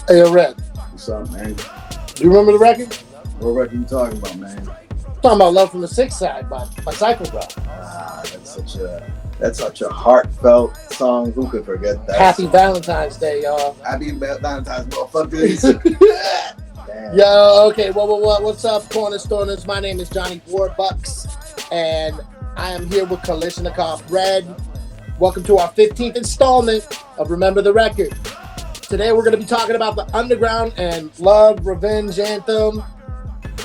Hey, Red. What's up, man? Do you remember the record? What record you talking about, man? Talking about "Love from the Sick Side" by Psycho Bro. That's such a heartfelt song. Who could forget that? Happy song? Valentine's Day, y'all. Happy Valentine's, motherfuckers. Yo, okay, what's up, Cornerstoners? My name is Johnny Warbucks, and I am here with Kalishnikov Red. Welcome to our 15th installment of Remember the Record. Today we're going to be talking about the underground and love revenge anthem.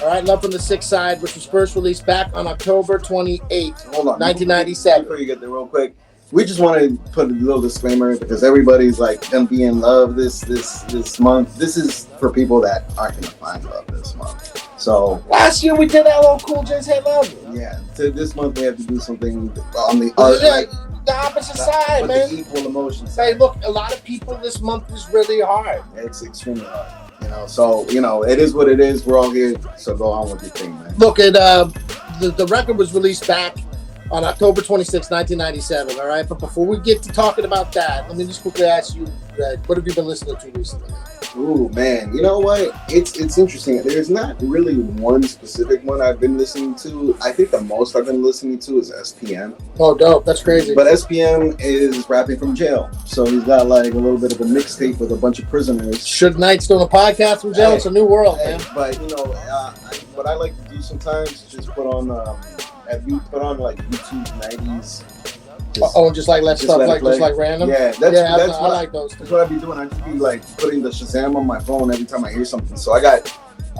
All right, Love from the Sick Side, which was first released back on October 28th, Hold on, 1997. Before you get there, real quick, we just want to put a little disclaimer because everybody's like gonna be in love this month. This is for people that aren't gonna find love this month. So last year we did LL Cool J's "Hey Love." Yeah, so this month we have to do something on the other, the opposite side, man. The equal emotion side. Hey, look, a lot of people this month is really hard. It's extremely hard. So it is what it is. We're all here, so go on with your thing, man. Look, the record was released back on October 26, 1997, all right? But before we get to talking about that, let me just quickly ask you, Red, what have you been listening to recently? Ooh, man, you know what? It's interesting. There's not really one specific one I've been listening to. I think the most I've been listening to is SPM. Oh, dope. That's crazy. But SPM is rapping from jail. So he's got like a little bit of a mixtape with a bunch of prisoners. Suge Knight's doing a podcast from jail. It's a new world, man. But, what I like to do sometimes is just put on, have you put on like YouTube 90s? Just like random. Yeah, that's I like those. That's what I be doing. I just be like putting the Shazam on my phone every time I hear something. So I got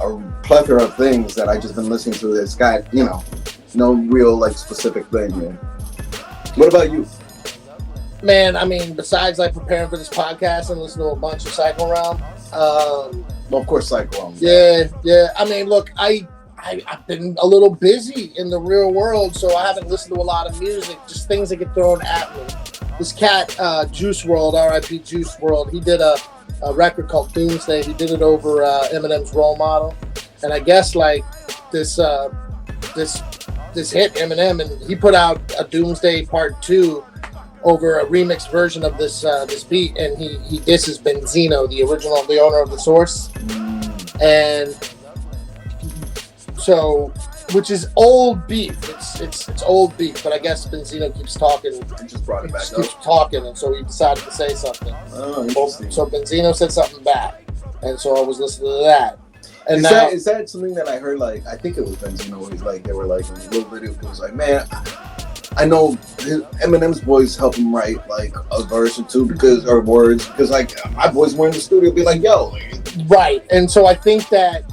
a plethora of things that I just been listening to. That's got no real like specific thing. Man. What about you? Man, I mean, besides like preparing for this podcast and listening to a bunch of Psycho Realm. Well, of course, Psycho Realm. Yeah. I mean, look, I've been a little busy in the real world, so I haven't listened to a lot of music, just things that get thrown at me. This cat, Juice WRLD, R.I.P. Juice WRLD, he did a record called Doomsday. He did it over Eminem's Role Model. And I guess like this hit Eminem, and he put out a Doomsday Part 2 over a remixed version of this beat, and he disses Benzino, the owner of the source. And so, which is old beef. It's old beef, but I guess Benzino keeps talking. He just brought it back up. Keeps talking, and so he decided to say something. Oh, interesting. So Benzino said something back, and so I was listening to that. And is that something that I heard? Like, I think it was Benzino. He's like, they were like in a little video. It was like, man, I know Eminem's boys help him write like a verse or two or words because like my boys were in the studio, be like, yo, right. And so I think that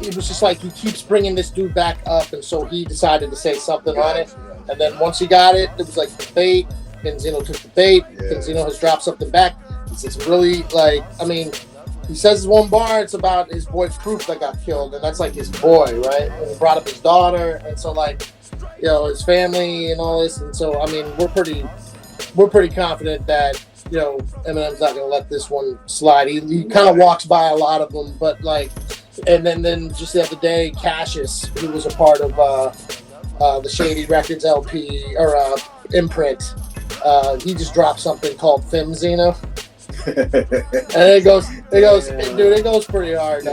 it was just like he keeps bringing this dude back up, and so he decided to say something on it. And then once he got it, it was like the bait. Benzino took the bait. Benzino has dropped something back. It's really like, I mean, he says one bar, it's about his boy Proof that got killed, and that's like his boy, right? And he brought up his daughter, and so like, his family and all this. And so, I mean, we're pretty confident that, Eminem's not going to let this one slide. He kind of walks by a lot of them, but like, and then just the other day, Cassius, who was a part of the Shady Records LP or imprint, he just dropped something called Femzino. And it goes pretty hard.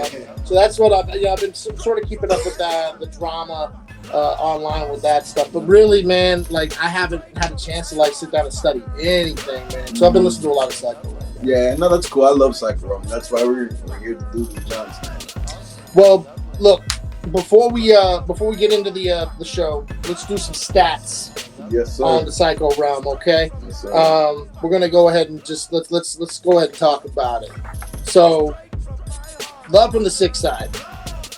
So that's what I've been sort of keeping up with the drama online with that stuff. But really, man, like I haven't had a chance to like sit down and study anything, man. So I've been listening to a lot of Psycho. Yeah, no, that's cool. I love Psycho Realm. That's why we're here to do the jumps, man. Well, look, before we get into the show, let's do some stats. Yes, sir. On the Psycho Realm, okay? Yes, sir. We're gonna go ahead and just let's go ahead and talk about it. So, Love from the Sick Side.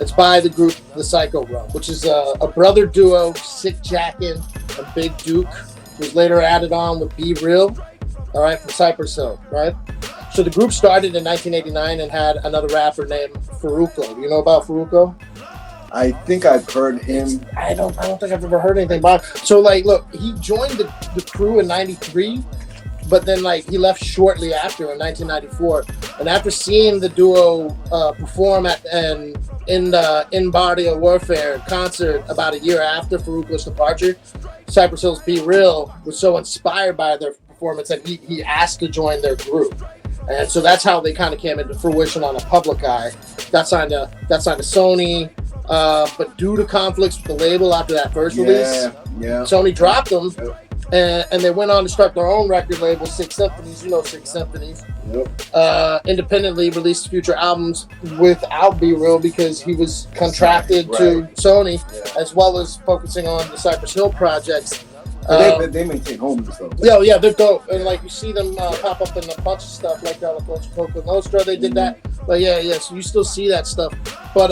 It's by the group The Psycho Realm, which is a brother duo, Sick Jackin and Big Duke, who's later added on with Be Real, all right, from Cypress Hill, right? So the group started in 1989 and had another rapper named Faruko. You know about Faruko? I think I've heard him. I don't think I've ever heard anything about him. So like, look, he joined the crew in '93, but then like he left shortly after in 1994. And after seeing the duo perform in Bardia Warfare concert about a year after Faruko's departure, Cypress Hill's Be Real was so inspired by their performance that he asked to join their group. And so that's how they kind of came into fruition on a public eye. That signed to Sony, but due to conflicts with the label after that first release, Sony dropped them, and they went on to start their own record label, Six Symphonies. You know Six Symphonies. Independently released future albums without B Real because he was contracted to Sony, as well as focusing on the Cypress Hill projects. They maintain homies though. Yeah, they're dope, and like you see them pop up in a bunch of stuff like La Coca Nostra. They did that, but so you still see that stuff. But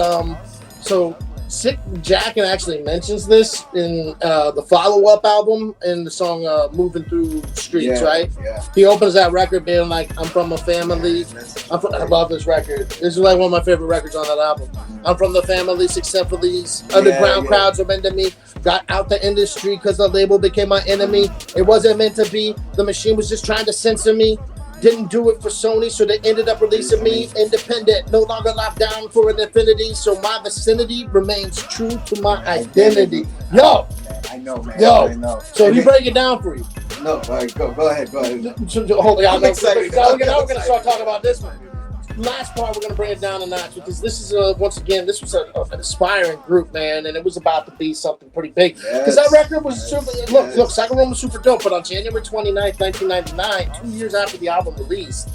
so Sick Jack actually mentions this in the follow-up album in the song "Moving Through Streets." Right? Yeah. He opens that record being like, "I'm from a family." I love this record. This is like one of my favorite records on that album. I'm from the family, Six Symphonies. Underground crowds are into me. Got out the industry because the label became my enemy. It wasn't meant to be. The machine was just trying to censor me. Didn't do it for Sony, so they ended up releasing me independent. No longer locked down for an infinity, so my vicinity remains true to my identity. Yo! I know, man. Yo! I know. So he break it down for you. No, all right, go ahead. Hold on, I'm excited. Now we're going to start talking about this one. Last part, we're going to bring it down a notch because this is, once again, this was an aspiring group, man, and it was about to be something pretty big. Because that record was super, look, Cycle Room was super dope, but on January 29th, 1999, 2 years after the album released,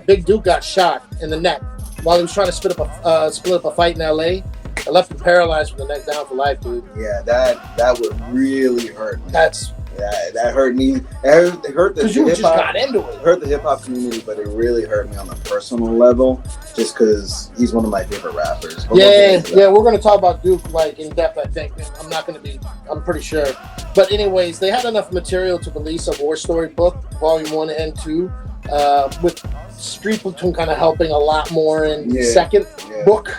Big Duke got shot in the neck while he was trying to split up a fight in L.A. It left him paralyzed from the neck down for life, dude. Yeah, that would really hurt me. That hurt me. It hurt the hip hop. Got into it. It hurt the hip hop community, but it really hurt me on a personal level, just because he's one of my favorite rappers. We're gonna talk about Duke like in depth. I think I'm pretty sure. But anyways, they had enough material to release a War Story book, Volume 1 and 2, with Street Platoon kind of helping a lot more in the second book.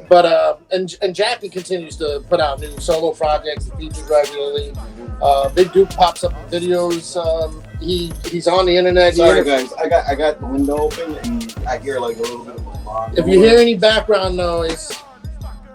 But and Jackie continues to put out new solo projects and features regularly. Big Duke pops up in videos. He's on the internet. Sorry guys, I got the window open and I hear like a little bit of a alarm. If you hear any background noise,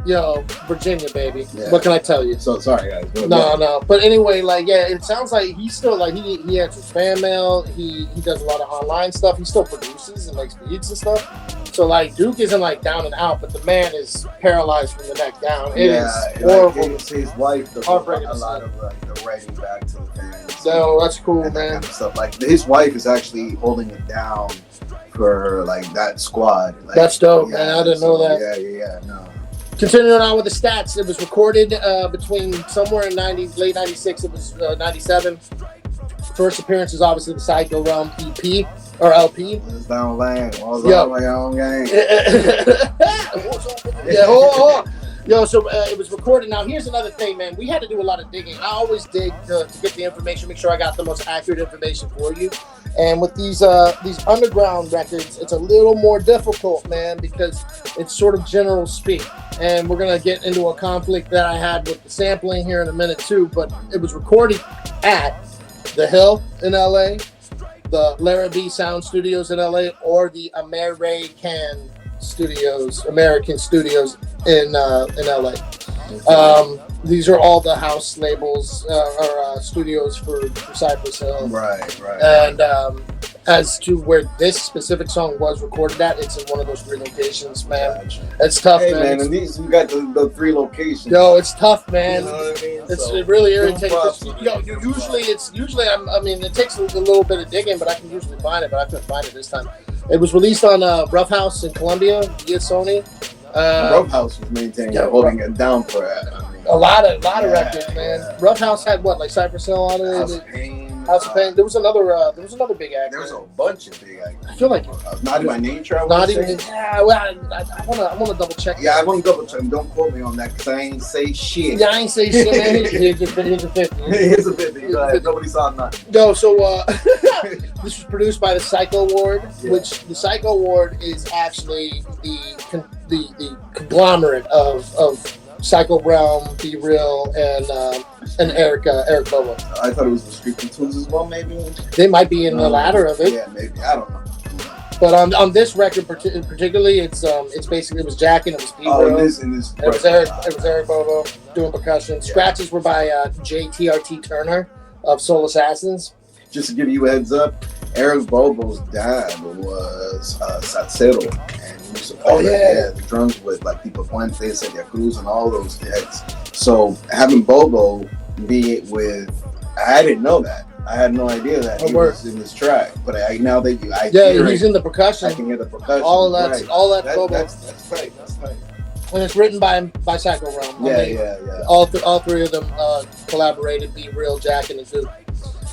yo, Virginia, baby. Yeah. What can I tell you? So sorry guys. No. But anyway, it sounds like he's still he answers fan mail. He does a lot of online stuff. He still produces and makes beats and stuff. So Duke isn't down and out, but the man is paralyzed from the neck down. It is horrible. His wife does a lot of the writing back to the fans. No, that's cool, man. That kind of stuff. His wife is actually holding it down for that squad. That's dope, man. I didn't know that. Yeah, no. Continuing on with the stats, it was recorded between somewhere in late 96, it was 97. First appearance is obviously the Psycho Realm EP or LP. It's down lane. What's up, my own game? Yo, so it was recorded. Now, here's another thing, man. We had to do a lot of digging. I always dig to get the information, make sure I got the most accurate information for you. And with these underground records, it's a little more difficult, man, because it's sort of general speak. And we're going to get into a conflict that I had with the sampling here in a minute, too. But it was recorded at The Hill in L.A., the Larrabee Sound Studios in LA, or the American Studios in LA. These are all the house labels or studios for Cypress Hill. Right. And as to where this specific song was recorded at, it's in one of those 3 locations, man. Gotcha. It's tough, man. And you got the 3 locations. Yo, it's tough, man. You know what I mean? It really irritates. It takes a little bit of digging, but I can usually find it. But I couldn't find it this time. It was released on Rough House in Columbia via Sony. Rough House was maintaining holding it down for a lot of records, man. Rough House had Cypress Hill on it. House of Pain. There was another big act. There was a bunch of big acts. I feel like Not by Nature. I want to double check. Yeah, I want to double check. Don't quote me on that because I ain't say shit. Yeah, I ain't say shit, man. Here's a 50. Here's a 50. Nobody saw nothing. No, so this was produced by the Psycho Ward, which the Psycho Ward is actually the conglomerate of Psycho Realm, Be Real, and Eric Bobo. I thought it was the Street Platoons as well, maybe? They might be in the latter of it. Yeah, maybe. I don't know. But on this record particularly, it's basically, it was Jack and it was Be Real. It was Eric Bobo doing percussion. Yeah. Scratches were by JTRT Turner of Soul Assassins. Just to give you a heads up, Eric Bobo's dad was Salsero, and he used to play the drums with like Tito Puente, Celia Cruz, and all those guys. So having Bobo be with, I didn't know that. I had no idea that he was in this track. But now that he's in the percussion. I can hear the percussion. All that Bobo. That's tight. That's tight. And it's written by Psycho Realm. Yeah. All three of them collaborated. Be Real, Jack, and the Duke.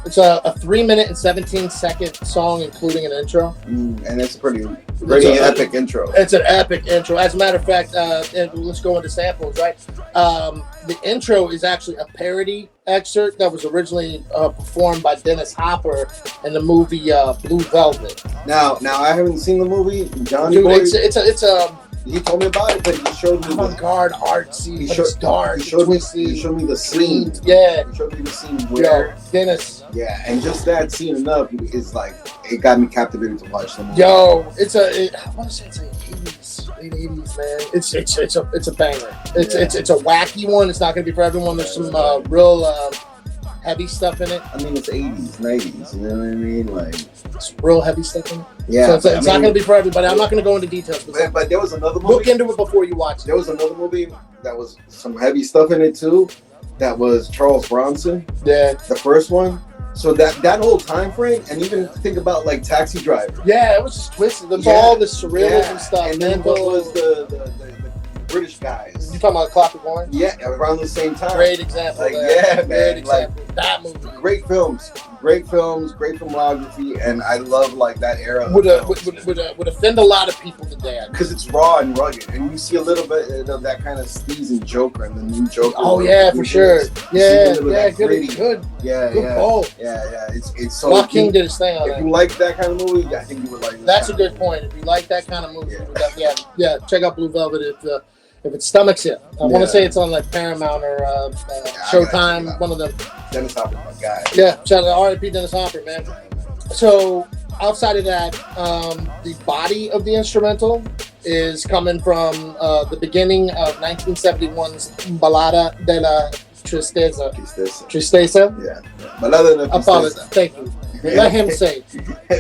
It's a 3-minute and 17-second song, including an intro. And it's a pretty epic intro. It's an epic intro. As a matter of fact, and let's go into samples, right? The intro is actually a parody excerpt that was originally performed by Dennis Hopper in the movie Blue Velvet. Now I haven't seen the movie. Johnny Dude, Boy. It's a He told me about it, but he showed me avant-garde, artsy, it's dark, he showed twisty. Me the scene. Yeah. He showed me the scene where... Dennis. Yeah, and just that scene enough is like, it got me captivated to watch the movie. I want to say it's like 80s, late 80s, man. It's a banger. It's a wacky one. It's not going to be for everyone. There's some real heavy stuff in it. I mean, it's 80s, 90s, you know what I mean? Like, it's real heavy stuff in it. Yeah. So it's not going to be for everybody. I'm not going to go into details. But there was another movie. Look into it before you watch it. There was another movie that was some heavy stuff in it too. That was Charles Bronson. Yeah. The first one. So that whole time frame, and even think about like Taxi Driver. Yeah, it was just twisted. There's all this surrealism stuff. And then what was the British guys? You talking about Clockwork Orange? Yeah, around the same time. Great example. Like, Great example. Like, that movie. Great films, great filmography, and I love like that era. Would offend a lot of people today. Because it's raw and rugged, and you see a little bit of that kind of sleaze in Joker and the new Joker. Oh yeah, for sure. Yeah, good. Yeah. It's so. Joaquin did his thing on that. If you like that kind of movie, I think you would like this. That's a good point. If you like that kind of movie, check out Blue Velvet. If it stomachs it, I want to say it's on like Paramount or Showtime, one of them. Dennis Hopper, my guy. Yeah, shout out to R.I.P. Dennis Hopper, man. So outside of that, the body of the instrumental is coming from the beginning of 1971's Balada de la Tristeza. Tristeza? Yeah. Balada de la Tristeza. Apologize. Thank you. Let him say.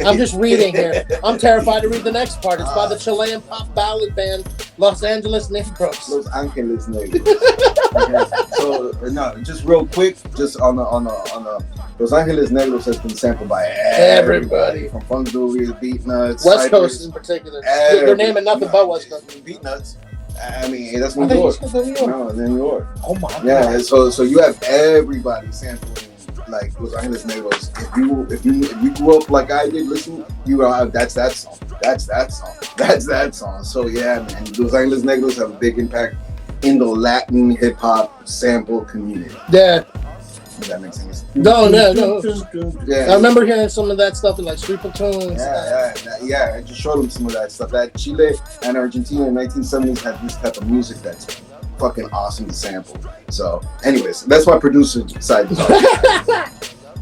I'm just reading here. I'm terrified to read the next part. It's by the Chilean pop ballad band Los Angeles Negros. Los Angeles Negros. So no, just real quick, just on the Los Angeles Negros has been sampled by everybody from Funk Doobies, Beatnuts, West Cypress, Coast in particular. They're naming nothing but West Coast. Beatnuts. I mean, that's New York. No, New York. Oh my God. Yeah, so you have everybody sampling like Los Angeles Negros. If you grew up like I did, listen, that's that song. That's that song. So yeah, man, Los Angeles Negros have a big impact in the Latin hip hop sample community. Yeah. Does that make sense? No. Yeah. I remember hearing some of that stuff in like Street Platoons. Yeah. I just showed them some of that stuff. That Chile and Argentina in the 1970s had this type of music that's fucking awesome to sample. So, anyways, that's my producer side.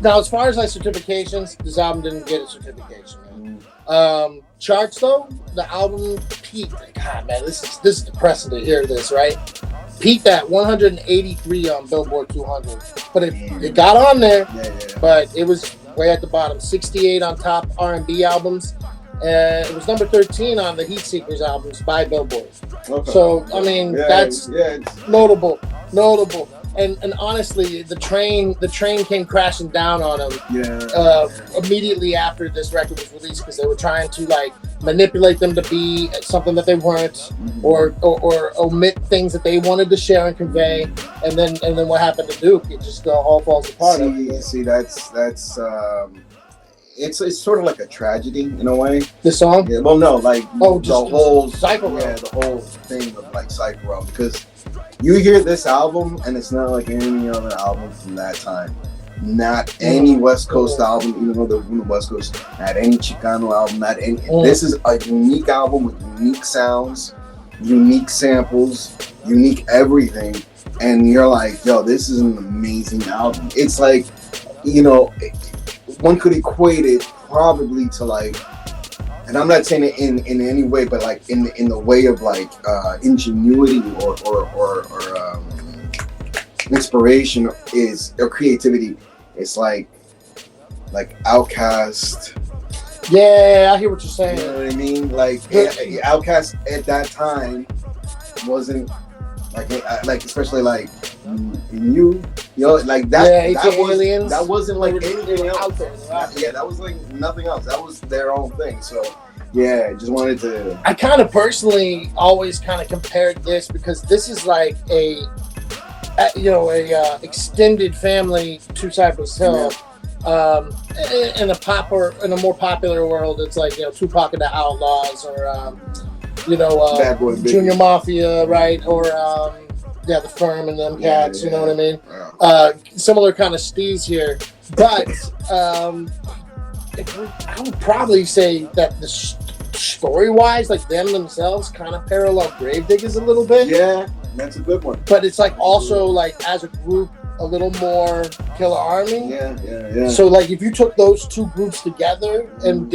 Now, as far as like certifications, this album didn't get a certification. Charts though, the album peaked. God, man, this is depressing to hear this, right? Peaked at 183 on Billboard 200, but it got on there. Yeah. But it was way at the bottom. 68 on top R&B albums. It was number 13 on the Heat Seekers albums by Billboard. Okay. So I mean, that's notable. And honestly, the train came crashing down on them immediately after this record was released, because they were trying to like manipulate them to be something that they weren't, or omit things that they wanted to share and convey, and then what happened to Duke? It just all falls apart. See, that's it's sort of like a tragedy in a way. The song? Yeah. Well, no, like the whole Psycho Realm. Yeah, the whole thing of like Psycho Realm, because you hear this album and it's not like any other album from that time. Not any West Coast album, even though they're from the West Coast. Not any Chicano album. Not any. This is a unique album with unique sounds, unique samples, unique everything. And you're like, yo, this is an amazing album. It's like, one could equate it probably to like, and I'm not saying it in any way, but like in the way of like ingenuity or inspiration or creativity. It's like Outkast, Yeah, I hear what you're saying. You know what I mean? Like Outkast at that time wasn't like especially like you know like that. Yeah, that was aliens. that wasn't like They were anything out else. there, right? Yeah, that was like nothing else. That was their own thing. So yeah, just wanted to. I kind of personally always kind of compared this because this is like a extended family to Cypress Hill. In a more popular world, it's like Tupac and the Outlaws, or Bad Boy Junior Biggie. Mafia, right? Or the Firm and them cats. You know what I mean? Yeah. Similar kind of steez here, but I would probably say that the story-wise, like them themselves, kind of parallel Gravediggers a little bit. Yeah, that's a good one. But it's like also like as a group, a little more Killer Army. Yeah. So like if you took those two groups together and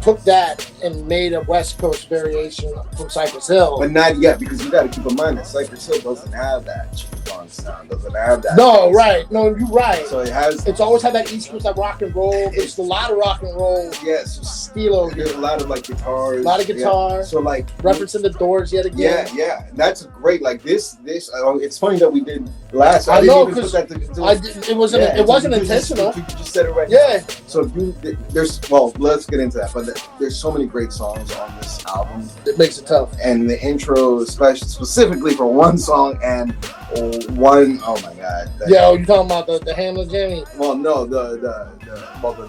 took that and made a West Coast variation from Cypress Hill. But not yet, because you got to keep in mind that Cypress Hill doesn't have that funk sound, doesn't have that. No, right. Sound. No, you're right. So it has. It's always had that East Coast, that rock and roll. There's a lot of rock and roll. Yes. Stilo. There's a lot of like guitars. A lot of guitar. Yeah. So like referencing the Doors yet again. Yeah. That's great. Like this. It's funny that we did last. I know, because it wasn't intentional. You just said it right. Yeah. Now. So let's get into that. But there's so many great songs on this album. It makes it tough. And the intro, specifically for one song and one, oh my god. You talking about the Hamlet Jimmy? Well, no, the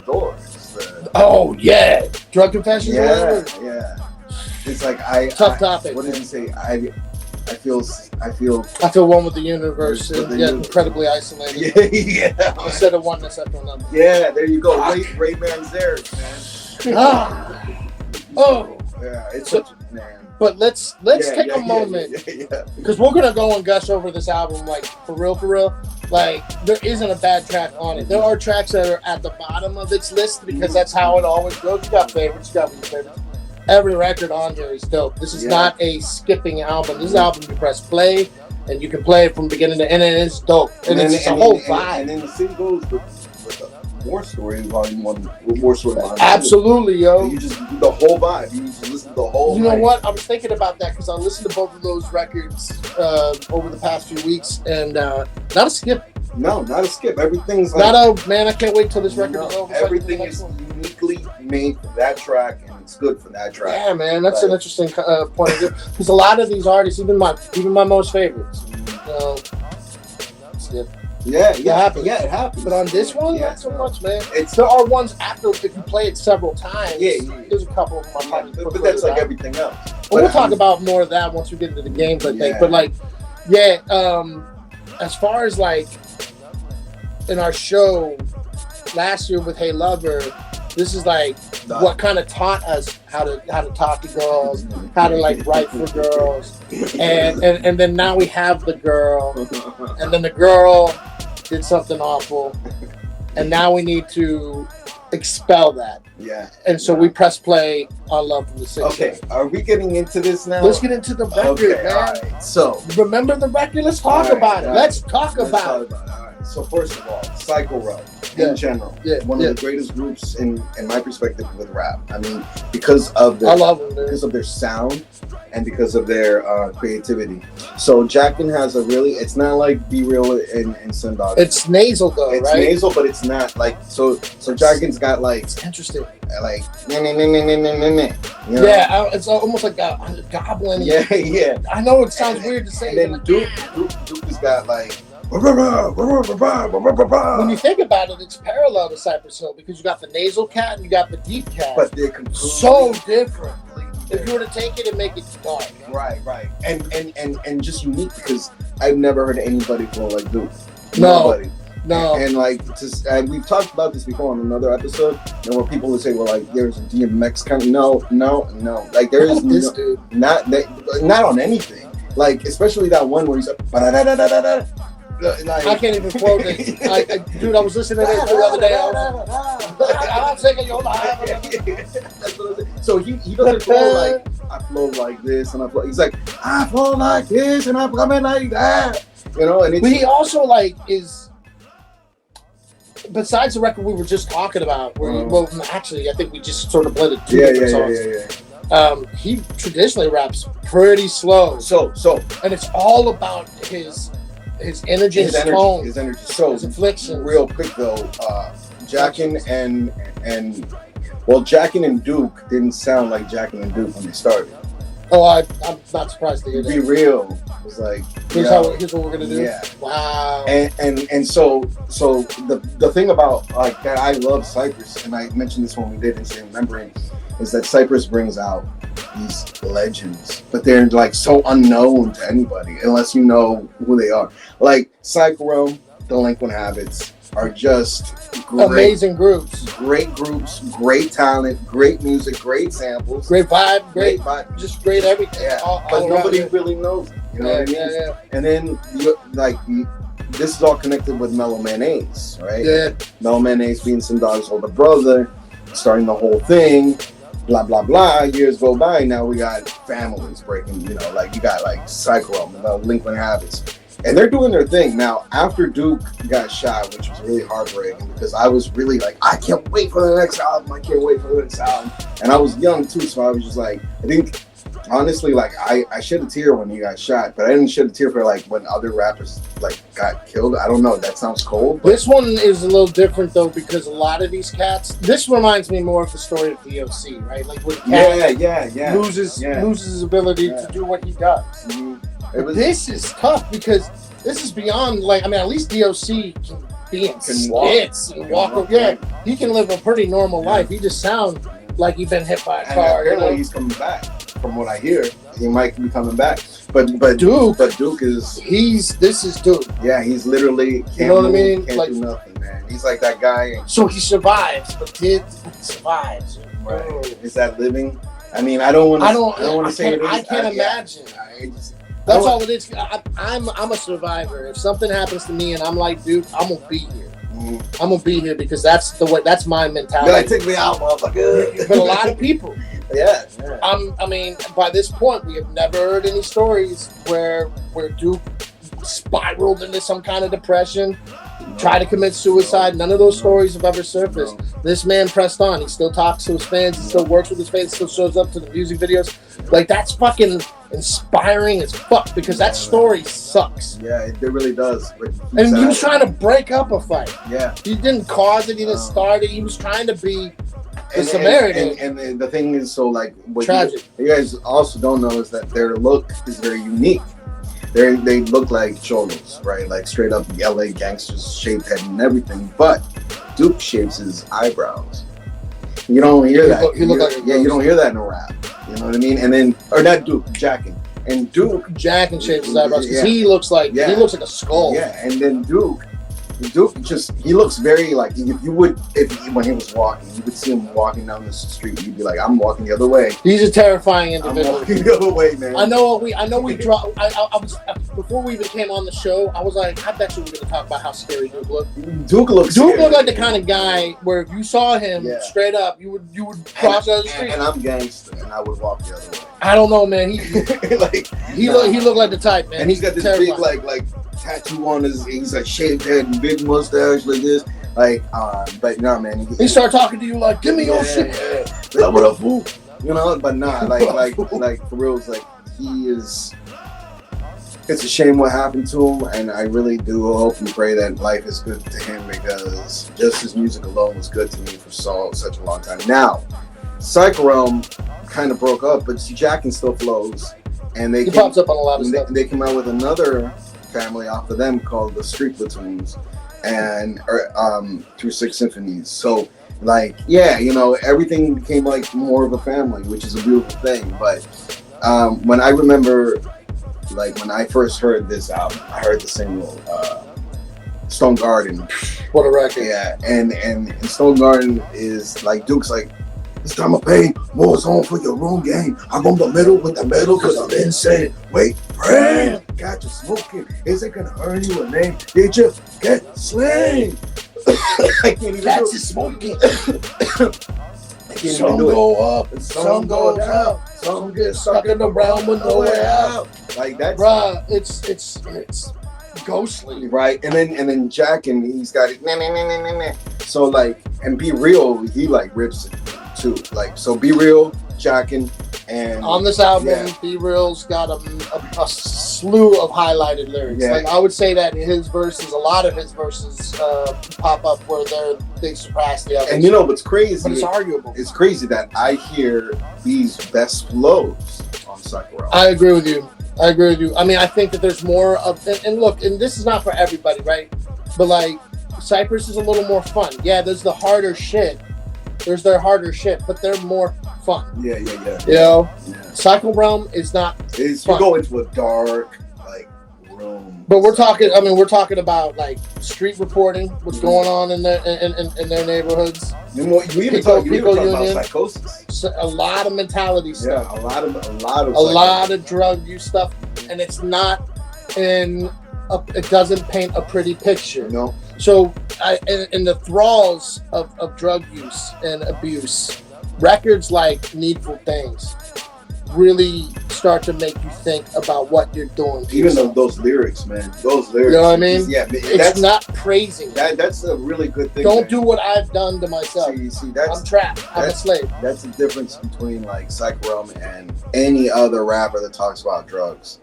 Doors. Oh yeah, Drug Confessions. Yeah. It's like tough topic. What did he say? I feel one with the universe, and yet incredibly isolated. Yeah. Instead of oneness after another. Yeah, there you go. Ray Manzarek, man. Yeah, it's such a man. But let's take a moment because we're gonna go and gush over this album like for real. Like there isn't a bad track on it. There are tracks that are at the bottom of its list because that's how it always goes. You got favorites, you got least favorites. Every record on here is dope. This is not a skipping album. This is an album you press play and you can play it from beginning to end, and it's dope. And it's a whole vibe. And then the singles with War Story Volume 1, War Story Volume 2. Absolutely, yo. You just the whole vibe. You just listen to the whole. You know what? I was thinking about that because I listened to both of those records over the past few weeks, and not a skip. No, not a skip. Everything's like, not a man. I can't wait till this record is over. Everything is uniquely made for that track, and it's good for that track. Yeah, man, that's an interesting point of view because a lot of these artists, even my most favorites, skip. Yeah, it happens. But on this one, not so much, man. There are ones after if you play it several times. Yeah. There's a couple of them. But that's like everything else. Well, we'll talk about more of that once we get into the games, I think. But as far as like in our show last year with Hey Lover, this is like what kind of taught us how to talk to girls, how to like write for girls, and then now we have the girl, and then the girl did something awful, and now we need to expel that. Yeah. And so we press play on Love from the 60s. Okay, are we getting into this now? Let's get into the record, man. All right. So remember the record? Let's talk about it. Let's talk about it. All right. So first of all, Psycho Realm in general, one of the greatest groups in my perspective with rap. I mean, because of their, I love them, because of their sound and because of their creativity. So Jackin has a really, it's not like Be Real and Sundog. It's nasal though, it's right? It's nasal, but it's not like, so Jackin's got like, it's interesting. Like, you know? Yeah, it's almost like a goblin. Yeah. I know it sounds weird to say. And then Duke has got like, when you think about it, it's parallel to Cypress Hill because you got the nasal cat and you got the deep cat. But they're so different. If you were to take it and make it dark. Right. And just unique because I've never heard anybody flow like Duke. Nobody. No. And like, we've talked about this before on another episode, where people would say, well, like, there's a DMX kind of, no. Like, there is this dude. Not on anything. Like, especially that one where he's like, like, I can't even quote it. Dude, I was listening to this the other day. I'm taking your life. So he doesn't flow like, I flow like this, and I flow. He's like, I flow like this, and I'm coming like that. You know, and it's, but he also like is. besides the record we were just talking about, where well, actually, I think we just sort of blended two Yeah, different songs. He traditionally raps pretty slow. So, and it's all about his energy, his tone, his energy. So, his inflection. Real quick though, Jackin and Jackin and Duke didn't sound like Jackin and Duke when they started. Oh, I'm not surprised to hear that. Be real. It was like here's what we're gonna do. Yeah. Wow. And so the thing about like that I love Cypress, and I mentioned this when we did Insane Remembering, is that Cypress brings out these legends, but they're like so unknown to anybody unless you know who they are. Like Psycho, Delinquent Habits are just amazing groups. Great groups, great talent, great music, great samples, great vibe, just great everything. Yeah, but nobody really knows it. You know what I mean? Yeah. And then this is all connected with Mellow Mayonnaise, right? Yeah. Mellow Mayonnaise being Some Dog's older brother, starting the whole thing. Blah blah blah. Years go by. Now we got families breaking. You know, like you got like Psycho, Delinquent Habits. And they're doing their thing. Now, after Duke got shot, which was really heartbreaking because I was really like, I can't wait for the next album. I can't wait for the next album. And I was young too, so I was just like, I think, honestly, like I shed a tear when he got shot, but I didn't shed a tear for like when other rappers like got killed. I don't know. That sounds cold. This one is a little different though because a lot of these cats. This reminds me more of the story of DOC, right? Like when Cat loses his ability to do what he does. Mm-hmm. This is tough because this is beyond like at least DOC can be in skits and walk. Yeah, he can live a pretty normal life. He just sounds like he's been hit by a car. Apparently he's coming back. From what I hear, he might be coming back. But Duke is this is Duke. Yeah, he's literally you know what I mean? Can't do nothing, man. He's like that guy. So he survives, but he survives. Right? Oh. Is that living? I mean, I don't want to say it is. I can't imagine. That's all it is. I'm a survivor. If something happens to me and I'm like Duke, I'm gonna be here. Mm-hmm. I'm gonna be here because that's the way. That's my mentality. Like, take me out, motherfucker. But a lot of people. Yeah. I mean, by this point, we have never heard any stories where Duke spiraled into some kind of depression, tried to commit suicide. None of those stories have ever surfaced. This man pressed on. He still talks to his fans. He still works with his fans. Still shows up to the music videos. Like, that's fucking inspiring as fuck because that story sucks. Yeah, it really does. And he was trying to break up a fight. Yeah. He didn't cause it. He didn't start it. He was trying to be the Samaritan. And the thing is, so like, what tragic. You guys also don't know is that their look is very unique. They look like cholos, right? Like straight up LA gangsters, shaved head and everything. But Duke shaves his eyebrows. You don't hear that. You don't hear that in a rap. You know what I mean? And then, or not Duke, Jackin. And Jackin shaves his eyebrows because he looks like a skull. Yeah, and then Duke he looks very like when he was walking, you would see him walking down the street. You'd be like, I'm walking the other way. He's a terrifying individual. I'm walking the other way, man. I know we dropped. I was before we even came on the show. I was like, I bet you we're going to talk about how scary Duke looked. Duke looked like the kind of guy where if you saw him straight up, you would cross down the street. And I'm gangster, and I would walk the other way. I don't know, man. He looked like the type, man. And he's got this big like tattoo on he's like shaved head and big mustache like this, like but no, man. He started talking to you like, give me your shit. Like, what up, fool? You know, but nah, like for real, it's like he is. It's a shame what happened to him, and I really do hope and pray that life is good to him because just his music alone was good to me for such a long time. Now, Psycho Realm kind of broke up, but Jackin still flows, and he pops up on a lot of stuff. They came out with another family off of them called the Street Platoons, and through 6 Symphonies. So like, yeah, you know, everything became like more of a family, which is a beautiful thing. But when I remember, like when I first heard this album, I heard the single Stone Garden. What a record. Yeah, and Stone Garden is like Duke's like, it's time to pay more on for your room game. I'm on the middle with the metal because I've been saying, wait, friend, got you smoking. Is it gonna earn you a name? Did you get slain? I can't even got you smoking. Some go up and some go down. Some get stuck in the realm with no way out. Like that. Bruh, it's ghostly. Right, and then Jack, and he's got it. Nah, nah, nah, nah, nah, nah. So like, and Be Real, he like rips it too. Like, so Be Real, Jackin, and on this album, Be Real's got a slew of highlighted lyrics. Yeah. Like I would say that his verses, a lot of his verses pop up where they surpass the others. And you know what's crazy? But it's arguable. It's crazy that I hear B's best flows on Psycho Realm. I agree with you. I mean, I think that there's more of, and look, and this is not for everybody, right? But like, Cypress is a little more fun. Yeah, there's the harder shit. There's their harder shit, but they're more fun. Yeah. You know? Yeah. Psycho Realm is not you fun. go into a dark, like, room. But we're talking about like street reporting, what's going on in their neighborhoods. You even talk about psychosis. So a lot of mentality stuff. Yeah, a lot of drug use stuff, and it's not it doesn't paint a pretty picture. No. So in the thralls of drug use and abuse, records like Needful Things really start to make you think about what you're doing. Even those lyrics, man. Those lyrics. You know what I mean? Yeah, it's not praising. That's a really good thing. Don't do what I've done to myself. See, I'm trapped. I'm a slave. That's the difference between like Psycho Realm and any other rapper that talks about drugs.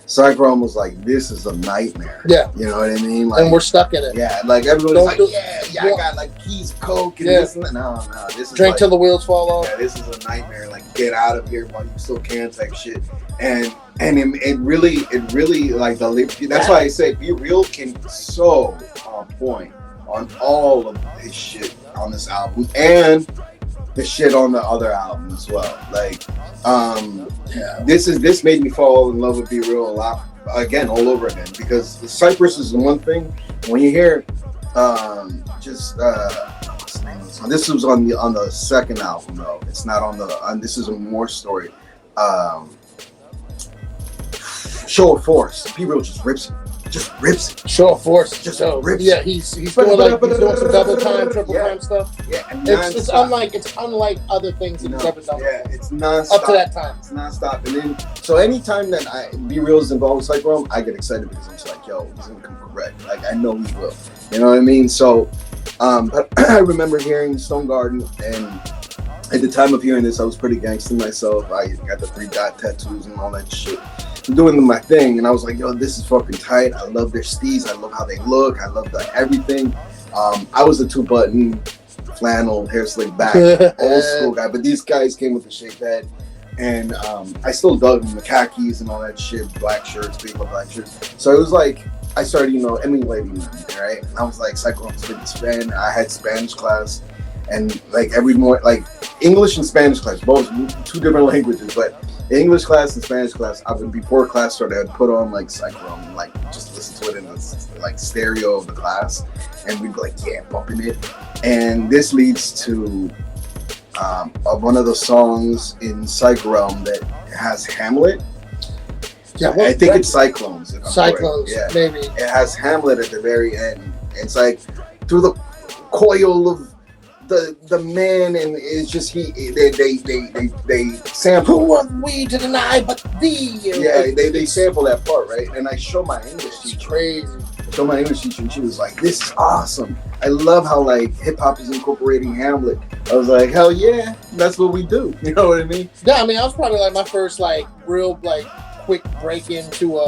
Psycho Realm was like, this is a nightmare. Yeah. You know what I mean? Like, and we're stuck in it. Yeah, like everybody's like, I got like keys, coke, and this and that. No, this is drink like, till the wheels fall off. Yeah, this is a nightmare. Like, get out of here while you still can type shit. And it really like that's why I say Be Real can so on point on all of this shit on this album and the shit on the other album as well. Like, this made me fall in love with Be Real a lot again, all over again, because the Cypress is the one thing when you hear what's the name of this one? This was on the second album though. It's not on this is a more story. Show of Force. Be Real just rips it. Show of Force. Just rips it. Yeah, he's doing some double time, triple time stuff. Yeah, and it's unlike other things that he's ever done. Yeah, it's nonstop. Up to that time. It's nonstop. And then, so anytime that Be Real is involved with Psycho Realm, I get excited because I'm just like, yo, he's gonna come correct. Like, I know he will. You know what I mean? So, but I remember hearing Stone Garden, and at the time of hearing this, I was pretty gangster myself. I got the 3 dot tattoos and all that shit. Doing my thing, and I was like, yo, this is fucking tight. I love their steez. I love how they look. I love everything. I was a 2-button flannel hair slick back old school guy, but these guys came with a shaved head, and I still dug them, the khakis and all that shit, black shirts, big black shirts. So it was like I started, emulating them, right? And I was like, Psycho Realm's biggest fan. I had Spanish class, and like every morning, like English and Spanish class, both 2 different languages, but English class and Spanish class, before class started, I'd put on like Psycho Realm and like just listen to it in the like stereo of the class, and we'd be like, yeah, bumping it. And this leads to one of the songs in Psycho Realm that has Hamlet. Yeah, I think it's Cyclones. Cyclones, yeah, maybe. It has Hamlet at the very end. It's like through the coil of the man, and it's just they sample. Who are we to deny but thee? Yeah, they sample that part, right? And I show my English teacher. Crazy. Show my English teacher, and she was like, "This is awesome. I love how like hip hop is incorporating Hamlet." I was like, "Hell yeah, that's what we do." You know what I mean? Yeah, I mean, I was probably like my first like real like quick break into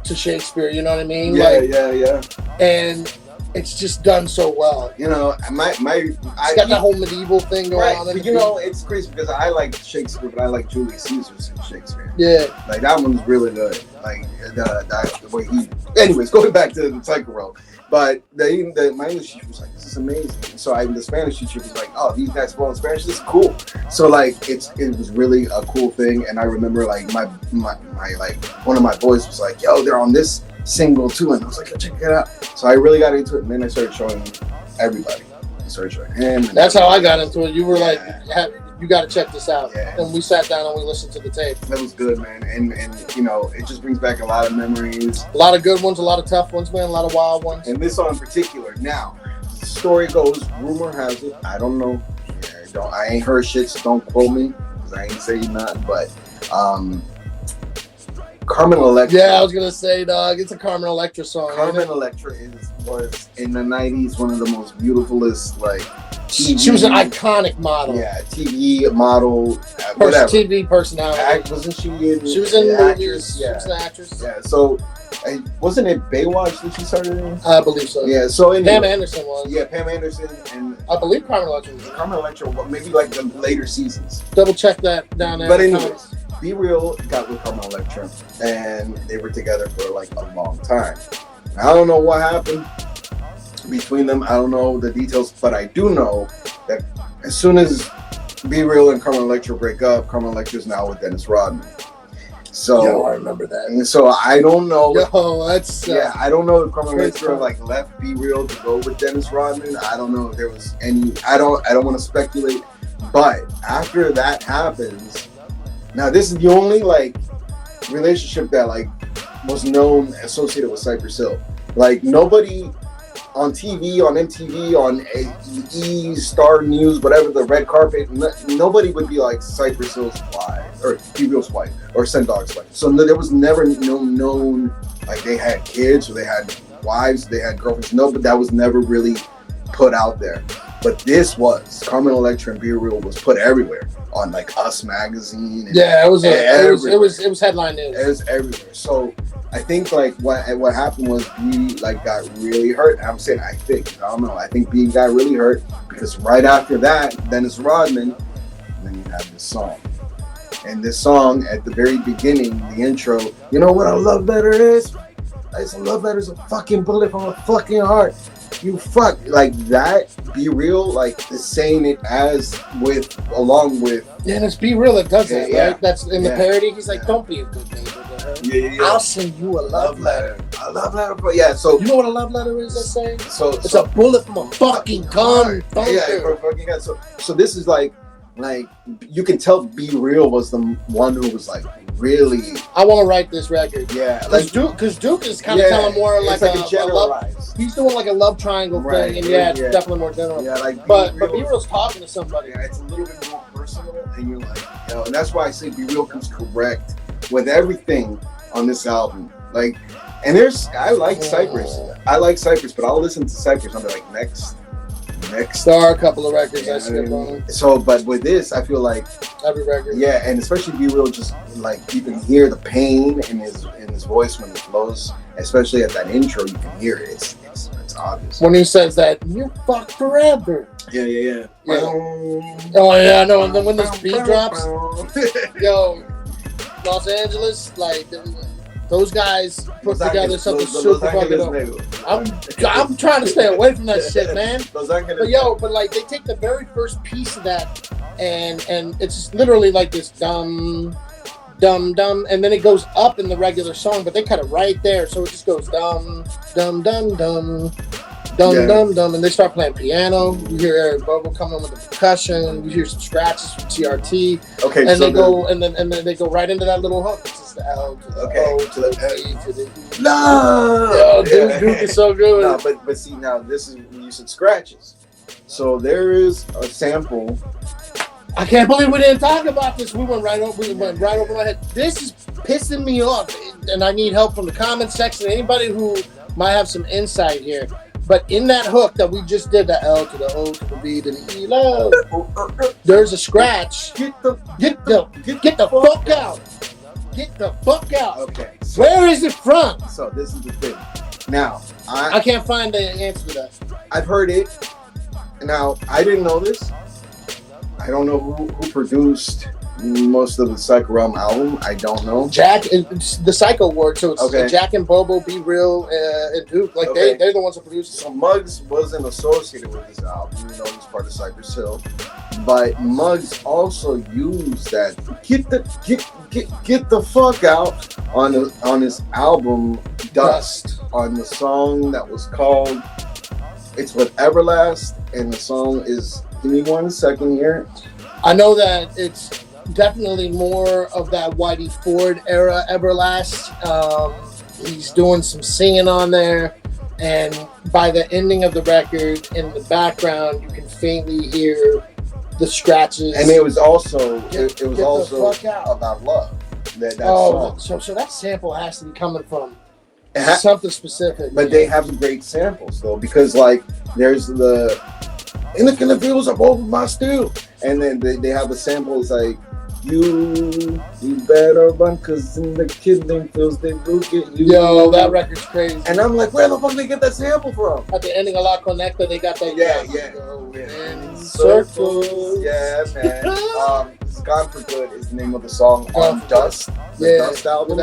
to Shakespeare. You know what I mean? Yeah. And it's just done so well. You know, It's got that whole medieval thing going on. But it's crazy because I like Shakespeare, but I like Julius Caesar's Shakespeare. Yeah. Like, that one's really good. Like, the way he... Anyways, going back to the Psycho Realm. But my English teacher was like, this is amazing. So the Spanish teacher was like, oh, these guys spoil Spanish? This is cool. So, like, it was really a cool thing. And I remember, like, my like, one of my boys was like, yo, they're on this single too, and I was like, check it out. So I really got into it, and then I started showing everybody. I started showing him. That's how I got into it. You were like, you got to check this out. Yeah. And we sat down and we listened to the tape. That was good, man. And it just brings back a lot of memories. A lot of good ones, a lot of tough ones, man. A lot of wild ones. And this song in particular. Now, the story goes, rumor has it, I don't know. I ain't heard shit, so don't quote me, because I ain't saying nothing. But Carmen Electra. Yeah, I was gonna say, dog. It's a Carmen Electra song. Carmen Electra was in the '90s one of the most beautifulest TV. She was an iconic model. Yeah, TV model. TV personality. Wasn't she in? She was in movies. Actress? Yeah. She was an actress. Yeah. So, wasn't it Baywatch that she started in? I believe so. Yeah. So anyway, Pam Anderson was. Yeah, Pam Anderson and I believe Carmen Electra was. Carmen Electra. Maybe like the later seasons. Double check that down there. But anyways, Be Real got with Carmen Electra, and they were together for like a long time. I don't know what happened between them. I don't know the details, but I do know that as soon as Be Real and Carmen Electra break up, Carmen Electra is now with Dennis Rodman. So yo, I remember that. And so I don't know. Yo, that's I don't know if Carmen Electra left Be Real to go with Dennis Rodman. I don't know if there was any. I don't want to speculate. But after that happens, now this is the only relationship that was known associated with Cypress Hill. Nobody on TV, on MTV, on E! Star News, whatever, the red carpet, nobody would be like Cypress Hill's wife, or Be Real's wife, or Sendog's wife. So there was never known, they had kids, or they had wives, they had girlfriends. No, but that was never really put out there. But this was, Carmen Electra and Be Real was put everywhere on Us magazine. And it was headline news. It was everywhere. So I think what happened was B got really hurt. I'm saying I don't know. I think B got really hurt because right after that, Dennis Rodman, then you have this song. And this song at the very beginning, the intro, you know what a love letter is? A love letter is a fucking bullet from a fucking heart. You fuck that. Be Real is saying it along with. Yeah, and it's Be Real that does that, yeah, right? That's in the parody. He's like, don't be a good neighbor to her. Yeah. I'll send you a love letter. A love letter, but yeah. So you know what a love letter is? That's saying. So it's a bullet from a fucking gun. Yeah, from a fucking gun. So this is you can tell Be Real was the one who was really. I want to write this record. Yeah, because Duke is kind of telling more like a generalized. He's doing a love triangle thing, and it's definitely more general. Yeah, but Be Real's talking to somebody. Yeah, it's a little bit more personal, and you're and that's why I say Be Real comes correct with everything on this album. And I like Cypress, but I'll listen to Cypress. I'll be next. There are a couple of records I skip on. So, but with this, I feel every record. Yeah, and especially Be Real, just you can hear the pain in his voice when it flows. Especially at that intro, you can hear it. It's obvious. When he says that, you fuck forever. Yeah. Oh yeah, I know. And then when this beat drops, yo, Los Angeles, those guys put together something super fucking dope. I'm trying to stay away from that shit, man. But they take the very first piece of that and it's literally this dumb, and then it goes up in the regular song, but they cut it right there, so it just goes dumb, and they start playing piano. You hear Eric Bobo coming with the percussion. You hear some scratches from TRT. Okay, and so they go and then they go right into that little hook. It's just the L to the O to the E to the E. No, Duke is so good. No, but see now this is when you said scratches. So there is a sample. I can't believe we didn't talk about this. We went right over my head. This is pissing me off, and I need help from the comment section. Anybody who might have some insight here. But in that hook that we just did, the L to the O to the B to the E, love, there's a scratch. Get the fuck out. Get the fuck out. Okay. So, where is it from? So this is the thing. Now, I can't find the answer to that. I've heard it. Now, I didn't know this. I don't know who produced most of the Psycho Realm album. I don't know. Jack, it's the Psycho Ward, so it's Jack and Bobo, Be Real, and Duke. They're the ones that produced it. So Muggs wasn't associated with this album, even though he's part of Cypress Hill. But Muggs also used that get the fuck out on his album Dust, on the song that was called It's With Everlast, and the song is, give me 1 second here. I know that it's definitely more of that Whitey Ford era Everlast. He's doing some singing on there, and by the ending of the record, in the background, you can faintly hear the scratches. And it was also about love. that song. So that sample has to be coming from It something specific. But they have some great samples though, because like there's the in the fields of over my steel, and then they have the samples like you better run, cause in the killing fields they will get you. Yo, that record's crazy. And I'm like, where the fuck they get that sample from? At the ending of La Conecta, they got that. In circles. Yeah, man. Gone for Good is the name of the song on Dust. The Dust album.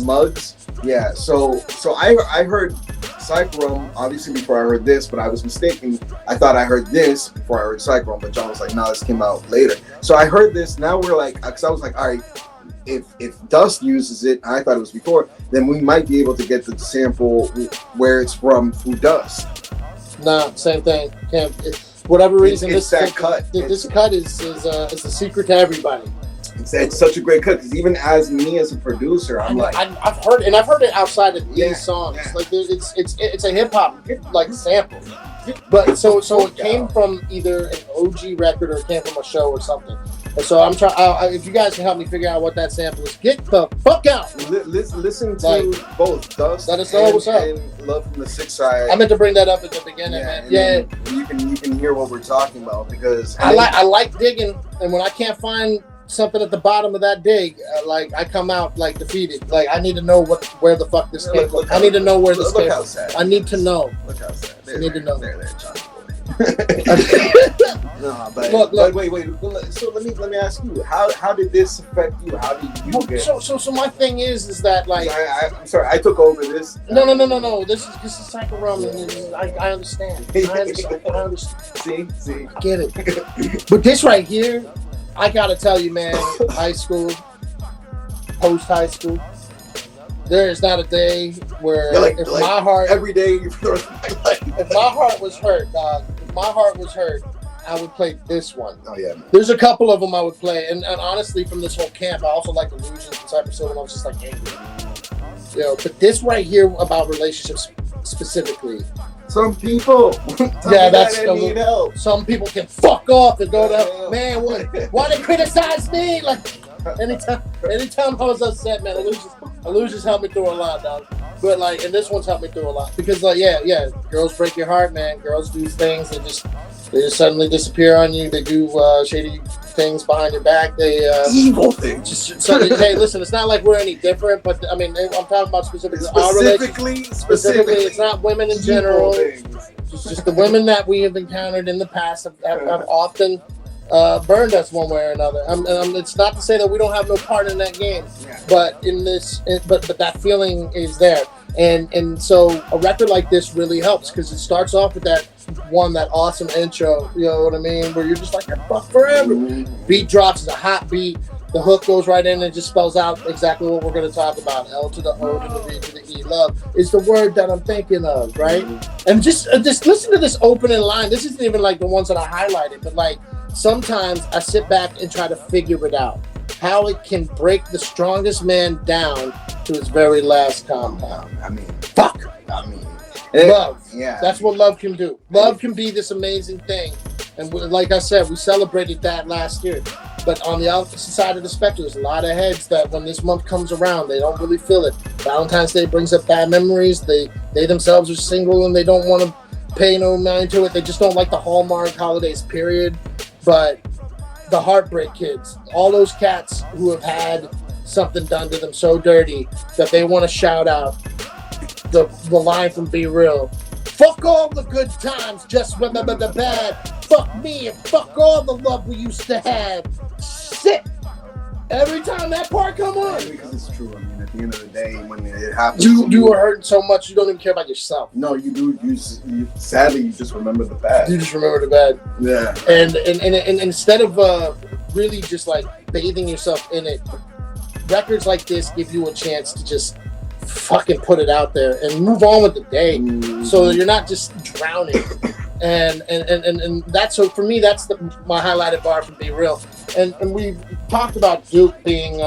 Mugs. Yeah. So I heard Cyclone obviously before I heard this, but I was mistaken. I thought I heard this before I heard Cyclone, but John was like, no, this came out later. So I heard this. Now we're like, because I was like, all right, if Dust uses it, I thought it was before, then we might be able to get the sample where it's from through Dust. Nah, same thing. Can't. Whatever reason, it's that cut. This cut is a secret to everybody. It's such a great cut because even as me as a producer, I'm like, I've heard it outside of these songs. Yeah. Like it's a hip hop like sample, but so it came from either an OG record or it came from a show or something. And so I'm trying. If you guys can help me figure out what that sample is, get the fuck out. Listen to both Dust Let us know what's up. And Love from the Sick Side. I meant to bring that up at the beginning, man. Yeah, you can hear what we're talking about because I like digging, and when I can't find something at the bottom of that dig, like I come out like defeated. Like I need to know where the fuck this came from. I need to know where this came from. I need to know. Look how sad. I need to know. There, Johnny boy. No, but wait. So let me ask you, how did this affect you? How did you get? So my thing is that like I'm sorry, I took over this. No. This is Psycho Rum, and I understand. I understand. See, I get it. But this right here, I gotta tell you, man, high school, post high school, there is not a day where my heart every day for the rest of my life. If my heart was hurt, dog, I would play this one. Oh yeah, man. There's a couple of them I would play, and honestly, from this whole camp, I also like Illusions and Cypress Hill when I was just like angry. But this right here about relationships specifically. Some people, need help. Some people can fuck off and go to man. Why they criticize me? Like anytime I was upset, man, Illusions helped me through a lot, dog. But like, and this one's helped me through a lot because like, yeah, girls break your heart, man. Girls do things that they just suddenly disappear on you. They do shady things behind your back. They evil things. Hey, listen, it's not like we're any different, but I mean, I'm talking about specifically our relationship. Specifically, it's not women in general. It's just the women that we have encountered in the past have often burned us one way or another. It's not to say that we don't have no part in that game, but but that feeling is there. And so a record like this really helps because it starts off with that awesome intro, you know what I mean, where you're just like, fuck forever. Beat drops, is a hot beat. The hook goes right in and just spells out exactly what we're going to talk about. L to the O to the V to the E. Love is the word that I'm thinking of, right? And just listen to this opening line. This isn't even like the ones that I highlighted, but like sometimes I sit back and try to figure it out. How it can break the strongest man down to his very last compound. Love. Yeah. That's what love can do. Love can be this amazing thing. And like I said, we celebrated that last year. But on the opposite side of the spectrum, there's a lot of heads that when this month comes around, they don't really feel it. Valentine's Day brings up bad memories. They themselves are single and they don't want to pay no mind to it. They just don't like the Hallmark holidays, period. But the heartbreak kids, all those cats who have had something done to them so dirty that they want to shout out the line from Be Real. Fuck all the good times, just remember the bad. Fuck me and fuck all the love we used to have. Shit. Every time that part come on. Because it's true. I mean, at the end of the day, when it happens, you are hurting so much you don't even care about yourself. No, you do. You sadly, you just remember the bad. You just remember the bad. Yeah. And instead of really just like bathing yourself in it, records like this give you a chance to just fucking put it out there and move on with the day, so you're not just drowning. And that's, so for me, that's my highlighted bar from Be Real. And we talked about Duke being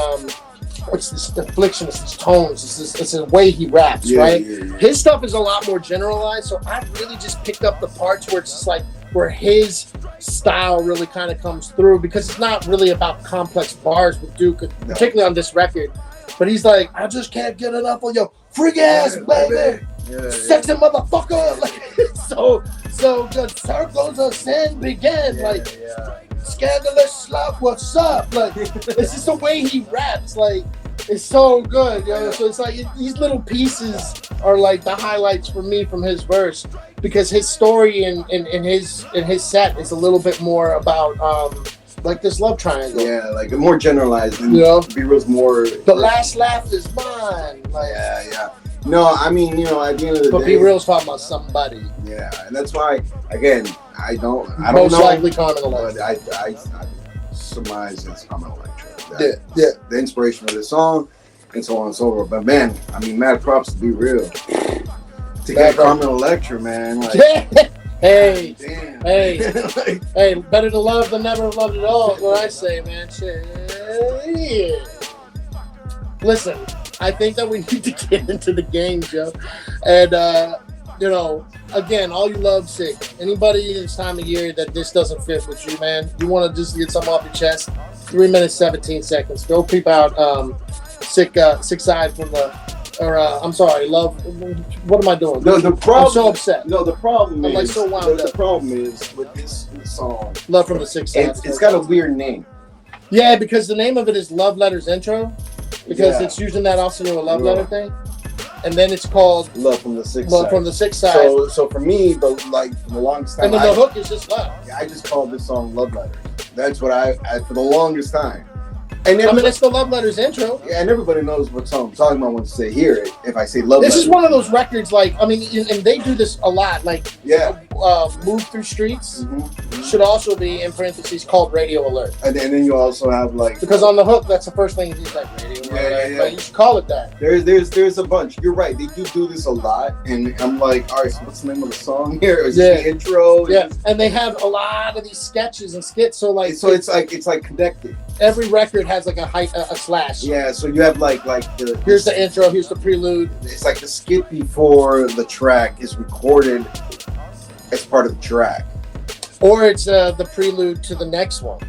it's this affliction, it's this tones, it's the way he raps, right? Yeah. His stuff is a lot more generalized, so I really just picked up the parts where it's just like where his style really kind of comes through, because it's not really about complex bars with Duke, particularly on this record. But he's like, I just can't get enough of your freak ass, baby. Sexy motherfucker. Like, so good. Circles of sin begin. Scandalous slut, what's up? Like, it's just the way he raps. Like, it's so good, yo. So it's like these little pieces are like the highlights for me from his verse, because his story in his set is a little bit more about like this love triangle. Yeah, like more generalized. And B Real's more. The last laugh is mine. Like, yeah. No, I mean, at the end of the day. But B Real's talking about somebody. Yeah, and that's why, again, I don't know. Most likely Carmen Electra. But I surmise it's Carmen Electra. Yeah. The inspiration for the song, and so on and so forth. But man, I mean, mad props to Be Real. To get Carmen Electra, man. Like, hey, damn. Hey, better to love than never loved at all. What I say, man. Shit. Yeah. Listen, I think that we need to get into the game, Joe. And, again, all you love sick. Anybody this time of year that this doesn't fit with you, man, you want to just get something off your chest, 3 minutes, 17 seconds. Go peep out Sick Side from the, I'm sorry, Love. What am I doing? No, the problem. I'm so upset. No, the problem I'm is. like so wound up. The problem is with this song. Love from the Sick Side. It's got a weird name. Yeah, because the name of it is Love Letters Intro. Because it's using that also a love letter thing. And then it's called Love from the Sick Side. Love from the Sick Side. So for me, for the longest time. And then the hook is just love. I just called this song Love Letters. That's what I for the longest time. And it's the Love Letters intro. Yeah, and everybody knows what song I'm talking about when they hear it. If I say Love Letters. This is one of those records, like, I mean, and they do this a lot. Like, Move Through Streets should also be, in parentheses, called Radio Alert. And then you also have like... Because on the hook, that's the first thing he's like, Radio Alert. But you should call it that. There's a bunch. You're right. They do this a lot. And I'm like, all right, so what's the name of the song here? Is this the intro? Yeah, and they have a lot of these sketches and skits. So it's like connected. Every record has like a slash. Yeah, so you have like the... Here's the intro, here's the prelude. It's like the skit before the track is recorded as part of the track. Or it's the prelude to the next one.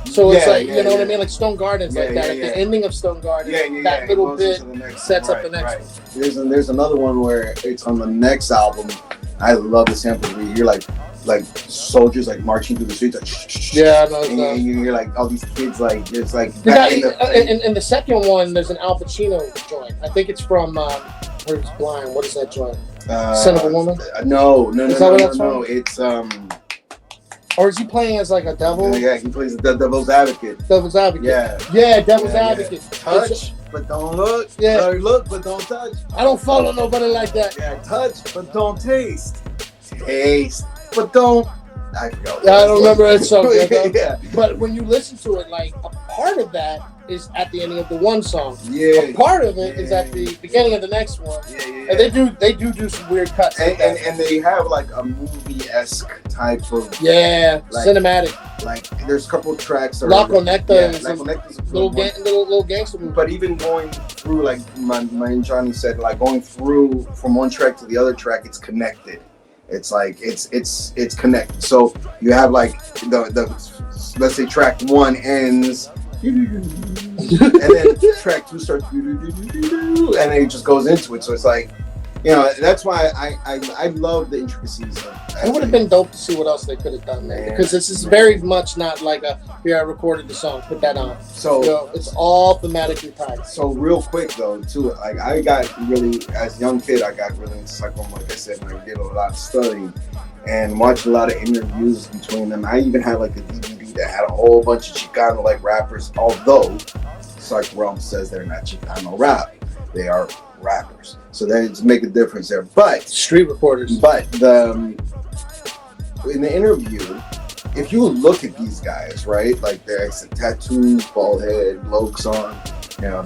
So it's like, you know what I mean? Like Stone Garden's like that. At the ending of Stone Garden, that little bit sets up the next one. There's another one where it's on the next album. I love the sample where you hear like soldiers like marching through the streets, like and you hear like all these kids like it's like in the second one there's an Al Pacino joint. I think it's from Where's Blind. What is that joint? Son of a Woman? No. It's or is he playing as like a devil? Yeah, he plays the Devil's Advocate. Devil's Advocate. Yeah, Devil's Advocate. Touch, but don't look. Yeah. Sorry, look, but don't touch. I don't follow nobody like that. Yeah, touch, but don't taste. Taste, but don't. I forgot. I don't remember that song. Yeah. But when you listen to it, like a part of that is at the ending of the one song. Yeah. A part of it is at the beginning of the next one. Yeah. And they do some weird cuts. And they have like a movie-esque type of cinematic. Like there's a couple of tracks. La Conecta is a little gangster movie. But even going through, like my Johnny said, like going through from one track to the other track, it's connected. It's like it's connected. So you have like the let's say track one ends, and then track two starts, and then it just goes into it. So it's like, that's why I love the intricacies of that. It would have been dope to see what else they could have done, man. Because this is very much not like here I recorded the song, put that on. So it's all thematically tied. So real quick though, too, like I got really, as a young kid, I got really into psycho. Like I said, I did a lot of studying and watched a lot of interviews between them. I even had like a DVD that had a whole bunch of Chicano like rappers, although Psycho Realm says they're not Chicano rap, they are rappers. So that make a difference there. But street reporters. But in the interview, if you look at these guys, right, like there's tattoos, bald head, lokes on,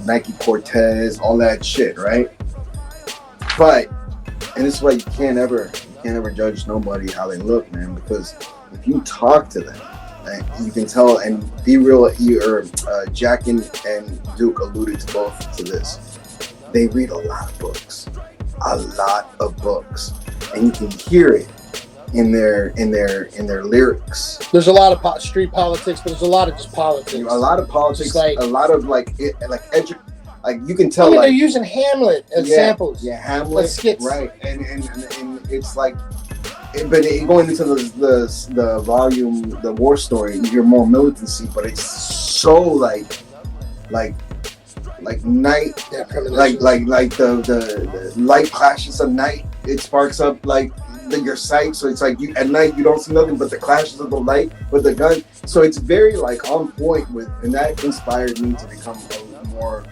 Nike Cortez, all that shit, right? But and this is why you can't ever judge nobody how they look, man, because if you talk to them, you can tell. And Be Real, Jack and Duke alluded to both to this. They read a lot of books, and you can hear it in their lyrics. There's a lot of street politics, but there's a lot of just politics. A lot of politics, a lot of Like you can tell, I mean, like they're using Hamlet as samples. Yeah, Hamlet, as skits. right? And it's like, going into the volume, the war story, you hear more militancy, but it's so like night, like the light clashes of night. It sparks up like your sight, so it's like you at night you don't see nothing but the clashes of the light with the gun. So it's very like on point with, and that inspired me to become a more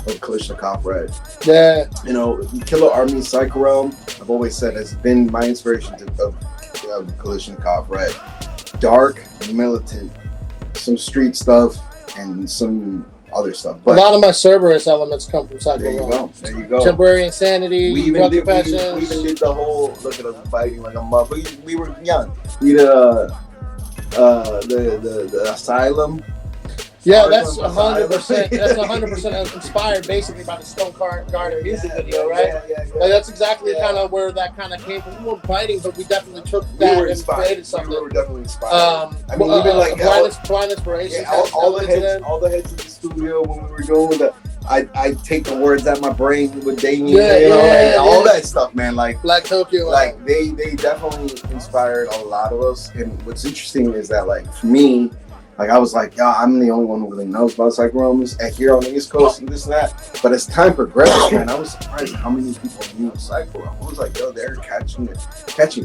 of Kalashnikov Red. Yeah, you know, Killer Army Psycho Realm, I've always said, has been my inspiration of Kalashnikov Red. Dark, militant, some street stuff, and some other stuff. But a lot of my Cerberus elements come from Psycho Realm. There you go. Temporary Insanity, we even did the whole look at us fighting like a mob. We were young. We did the Asylum. Yeah, that's 100%. That's 100% inspired, basically, by the Stone Garden music video, right? Yeah. Like that's exactly kind of where that kind of came from. We weren't fighting, but we definitely took that and created something. We were definitely inspired. I mean, even like blind inspiration. Yeah, all the heads in the studio when we were doing the. I take the words out of my brain with Damien, all that stuff, man. Like Black Tokyo, like they definitely inspired a lot of us. And what's interesting is that, like, for me, like I was like, yeah, I'm the only one who really knows about Psycho Realms and here on the East Coast and this and that. But as time progressed, man, I was surprised how many people knew Psycho Realm. I was like, yo, they're catching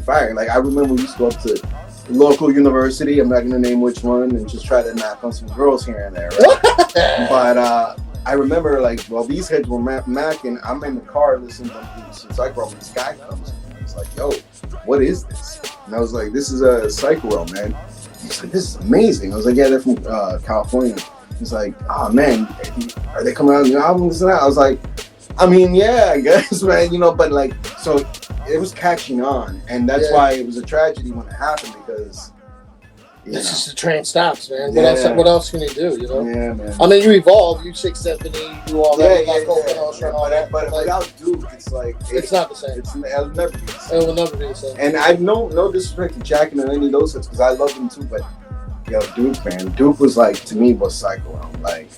fire. Like I remember we used to go up to local university. I'm not gonna name which one, and just try to knock on some girls here and there, right? But I remember, like, while these heads were macking, I'm in the car listening to some Psycho Realm, and this guy comes in. He's like, yo, what is this? And I was like, this is a Psycho Realm, man. He's like, this is amazing. I was like, yeah, they're from California. He's like, oh, man, are they coming out with new albums and that? I was like, I mean, yeah, I guess, man, you know, but, like, so it was catching on, and that's why it was a tragedy when it happened, because it's just the train stops, man. What else can you do, you know? Yeah, man. I mean, you evolve, you 6 Symphony, you do all that, all that. But like, without Duke, it's like... It's not the same. It'll never be the same. It will never be the same. And I have no disrespect to Jackin and any of those hits, because I love them too, but yo, Duke, man. Duke was like, to me, was Psycho Realm. Like,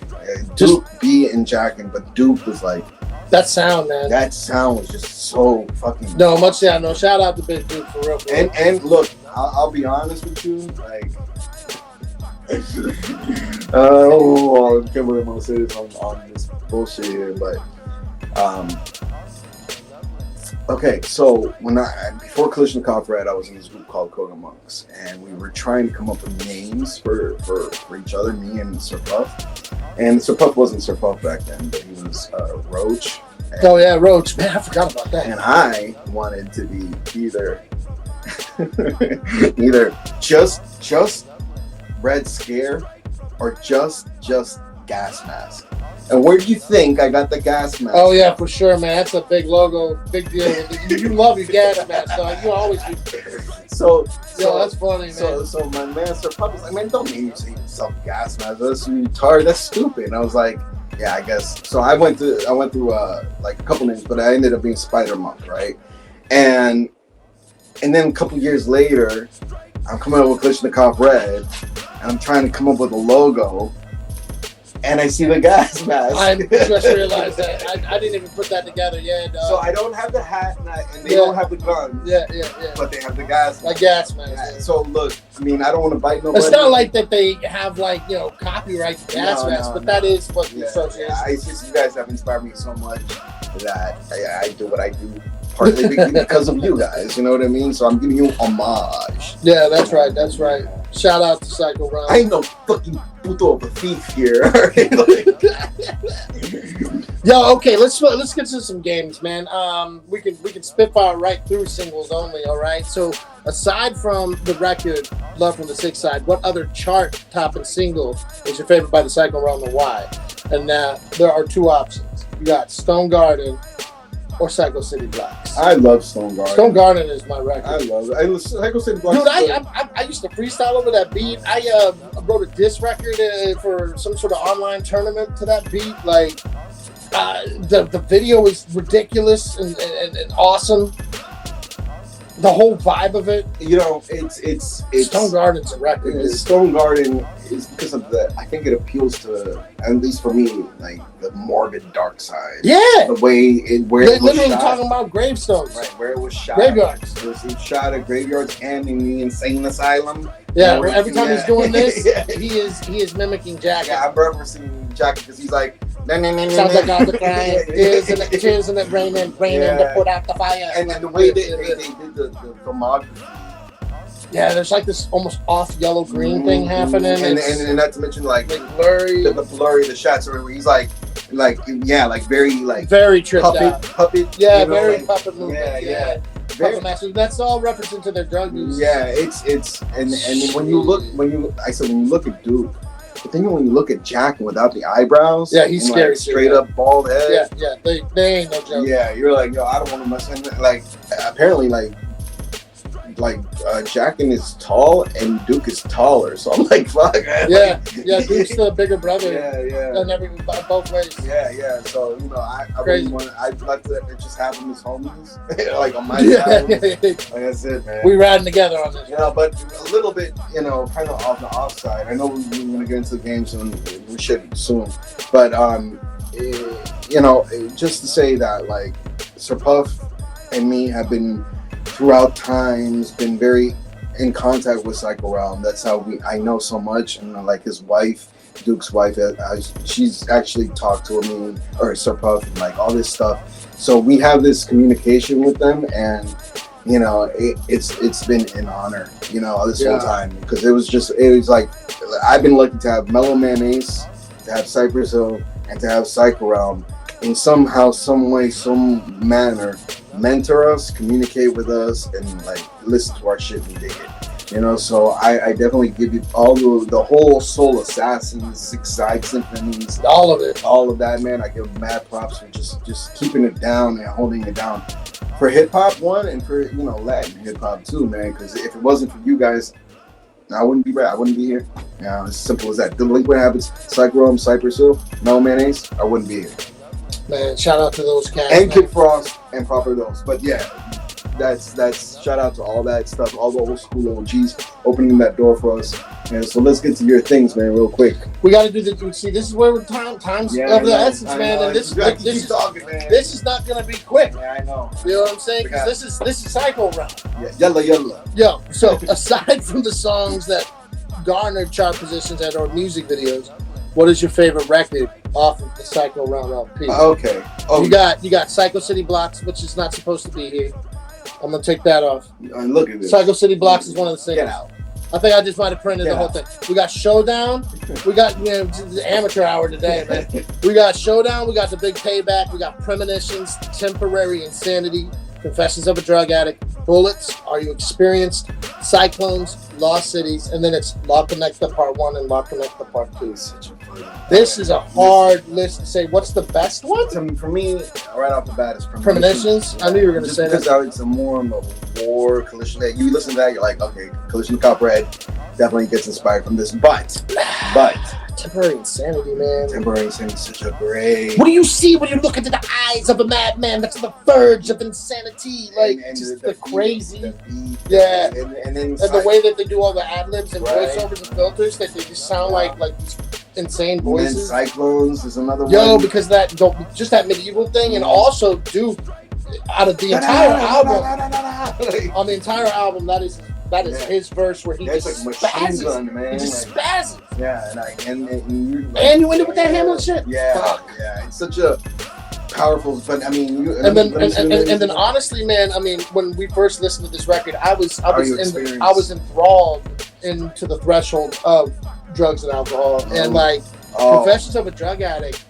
Duke, B, and Jackin, but Duke was like... That sound, man. That sound was just so fucking... No, shout out to Big Duke, for real. And look, I'll be honest with you, like... I can't believe I'm gonna say this on this bullshit here, but okay, so before Kalashnikov Red, I was in this group called Coda Monks, and we were trying to come up with names for each other, me and Sir Puff. And Sir Puff wasn't Sir Puff back then, but he was Roach. Oh yeah, Roach, man, I forgot about that. And I wanted to be either just Red Scare or just Gas Mask. And where do you think I got the gas mask? Oh yeah, for sure, man. That's a big logo, big deal. You love your gas mask, so you always be. So that's funny, man. So my man Sir Pup was like, man, don't name yourself gas mask. That's retarded. That's stupid. And I was like, yeah, I guess. So I went through like a couple names, but I ended up being Spider Monk, right? And then a couple years later, I'm coming up with Kalashnikov Red, and I'm trying to come up with a logo. And I see the gas mask. I just realized that. I didn't even put that together yet. So I don't have the hat, and they don't have the gun. Yeah. But they have the gas mask. Like gas mask. Yeah. So look, I mean, I don't want to bite nobody. It's not like that they have copyright gas mask, but that is what the association. Yeah, it's just you guys have inspired me so much that I do what I do. Partly because of you guys, you know what I mean? So I'm giving you homage. Yeah, that's right. Shout out to Psycho Realm. I ain't no fucking puto of a thief here. Yo, okay, let's get to some games, man. We can spitfire right through singles only, all right? So aside from the record, Love from the Sick Side, what other chart topping single is your favorite by the Psycho Realm and why? And there are two options. You got Stone Garden or Psycho City Blocks. I love Stone Garden. Stone Garden is my record. I love it. Psycho City Blocks. Dude, I used to freestyle over that beat. I wrote a diss record for some sort of online tournament to that beat. Like, the video is ridiculous and awesome. the whole vibe of it. You know, it's Stone Garden's a record. Stone Garden is because of I think it appeals to, at least for me, like the morbid dark side. Yeah. The way where They're it was literally shot. talking about gravestones. Right, where it was shot. Graveyards. It was shot at graveyards and in the insane asylum. Yeah, You know, every time he's doing this, yeah. he is mimicking Jack. Yeah, I'm referencing Jackie because he's like, sounds like all the crying, tears in it raining to put out the fire. And the way they did the filmography. Yeah, there's like this almost off yellow green thing happening, and not to mention like blurry, the shots where he's like very tripped out. Puppet. Yeah, you know, very like, puppet movement. Yeah. Puppet masters. That's all referencing to their drug use. Yeah, it's and when you look at Duke. But then when you look at Jack without the eyebrows, yeah, he's scary. Like, straight up bald head. Yeah, they ain't no joke. Yeah, you're like, yo, I don't want to mess with him. Like, apparently, Jack is tall and Duke is taller, so I'm like, fuck. Yeah, Duke's the bigger brother. Yeah. And both ways. Yeah. So I really want. I'd like to just have them as homies, like on my side. Like that's it, man. We riding together on this. But a little bit, kind of off the offside. I know we're gonna get into the game soon. We should soon, but just to say that like Sir Puff and me have been throughout times been very in contact with Psycho Realm. That's how I know so much, and like his wife, Duke's wife, she's actually talked to me or Sir Puff and like all this stuff. So we have this communication with them, and it's been an honor, this whole time, because it was like I've been lucky to have Mellow Mayonnaise, to have Cypress Hill, and to have Psycho Realm in somehow, some way, some manner mentor us, communicate with us, and like listen to our shit and dig it. So I definitely give you all the whole Soul Assassins, 6 Side Symphonies, all of that, man. I give mad props for just keeping it down and holding it down for hip hop one, and for Latin hip hop too, man. Because if it wasn't for you guys, I wouldn't be right. I wouldn't be here. As simple as that. Delinquent Habits, Psycho Realm, Cypress Hill, No Mayonnaise, I wouldn't be here. Man, shout out to those cats. And Kid Frost and Proper Dose. But yeah, that's shout out to all that stuff, all the old school OGs opening that door for us. And so let's get to your things, man, real quick. We got to do the. See, this is where we're times of the essence, man. And this is not gonna be quick. Yeah, I know. You know what I'm saying? Because this is Psycho Realm. Yeah, yalla. Yo, so aside from the songs that garnered chart positions or music videos, what is your favorite record off of the Psycho Realm LP? Okay. Oh, you got Psycho City Blocks, which is not supposed to be here. I'm gonna take that off. Look at this. Psycho City Blocks is one of the singles. Get out. I think I just might have printed the whole thing. We got Showdown. We got the amateur hour today, man. We got Showdown. We got The Big Payback. We got Premonitions, Temporary Insanity, Confessions of a Drug Addict, Bullets, Are You Experienced, Cyclones, Lost Cities, and then it's Law Connecta Part 1 and Law Connecta Part 2. This is a hard list to say. What's the best one? For me, right off the bat, is Premonitions. I knew you were going to say that. Because it's a more of a war collision. You listen to that, you're like, okay, Collision of Copperhead definitely gets inspired from this. But Temporary Insanity, man. Temporary Insanity is such a great. What do you see when you look into the eyes of a madman that's on the verge of insanity? Like, and just the crazy. The beat, yeah. And the way that they do all the ad-libs and voiceovers and filters, that they just sound like these insane voices. And then Cyclones is another one. Yo, because just that medieval thing, and also, dude, out of the entire album, on the entire album, that is his verse where he just like spazzes. Gun, man. He just spazzes. Yeah, and you end it with that Hamlet shit. Yeah, it's such a powerful. But I mean, and then honestly, man, I mean, when we first listened to this record, I was enthralled into the threshold of drugs and alcohol, and like Confessions of a Drug Addict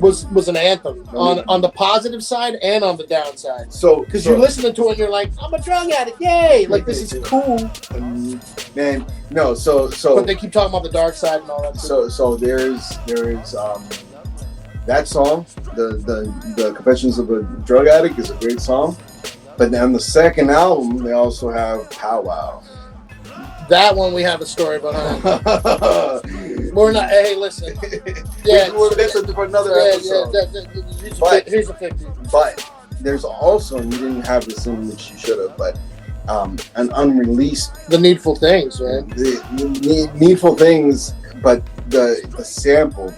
was an anthem on the positive side and on the downside. So because you're listening to it, and you're like, I'm a drug addict, yay! Like this is cool, man. No, so but they keep talking about the dark side and all that. So there's that song, the Confessions of a Drug Addict is a great song, but then the second album they also have Powwow. That one we have a story behind. We're not. Hey, listen. Yeah, that's for another episode. Here's a 50. But there's also, and you didn't have this in, which you should have, but an unreleased The Needful Things, man. the Needful Things, but the sample.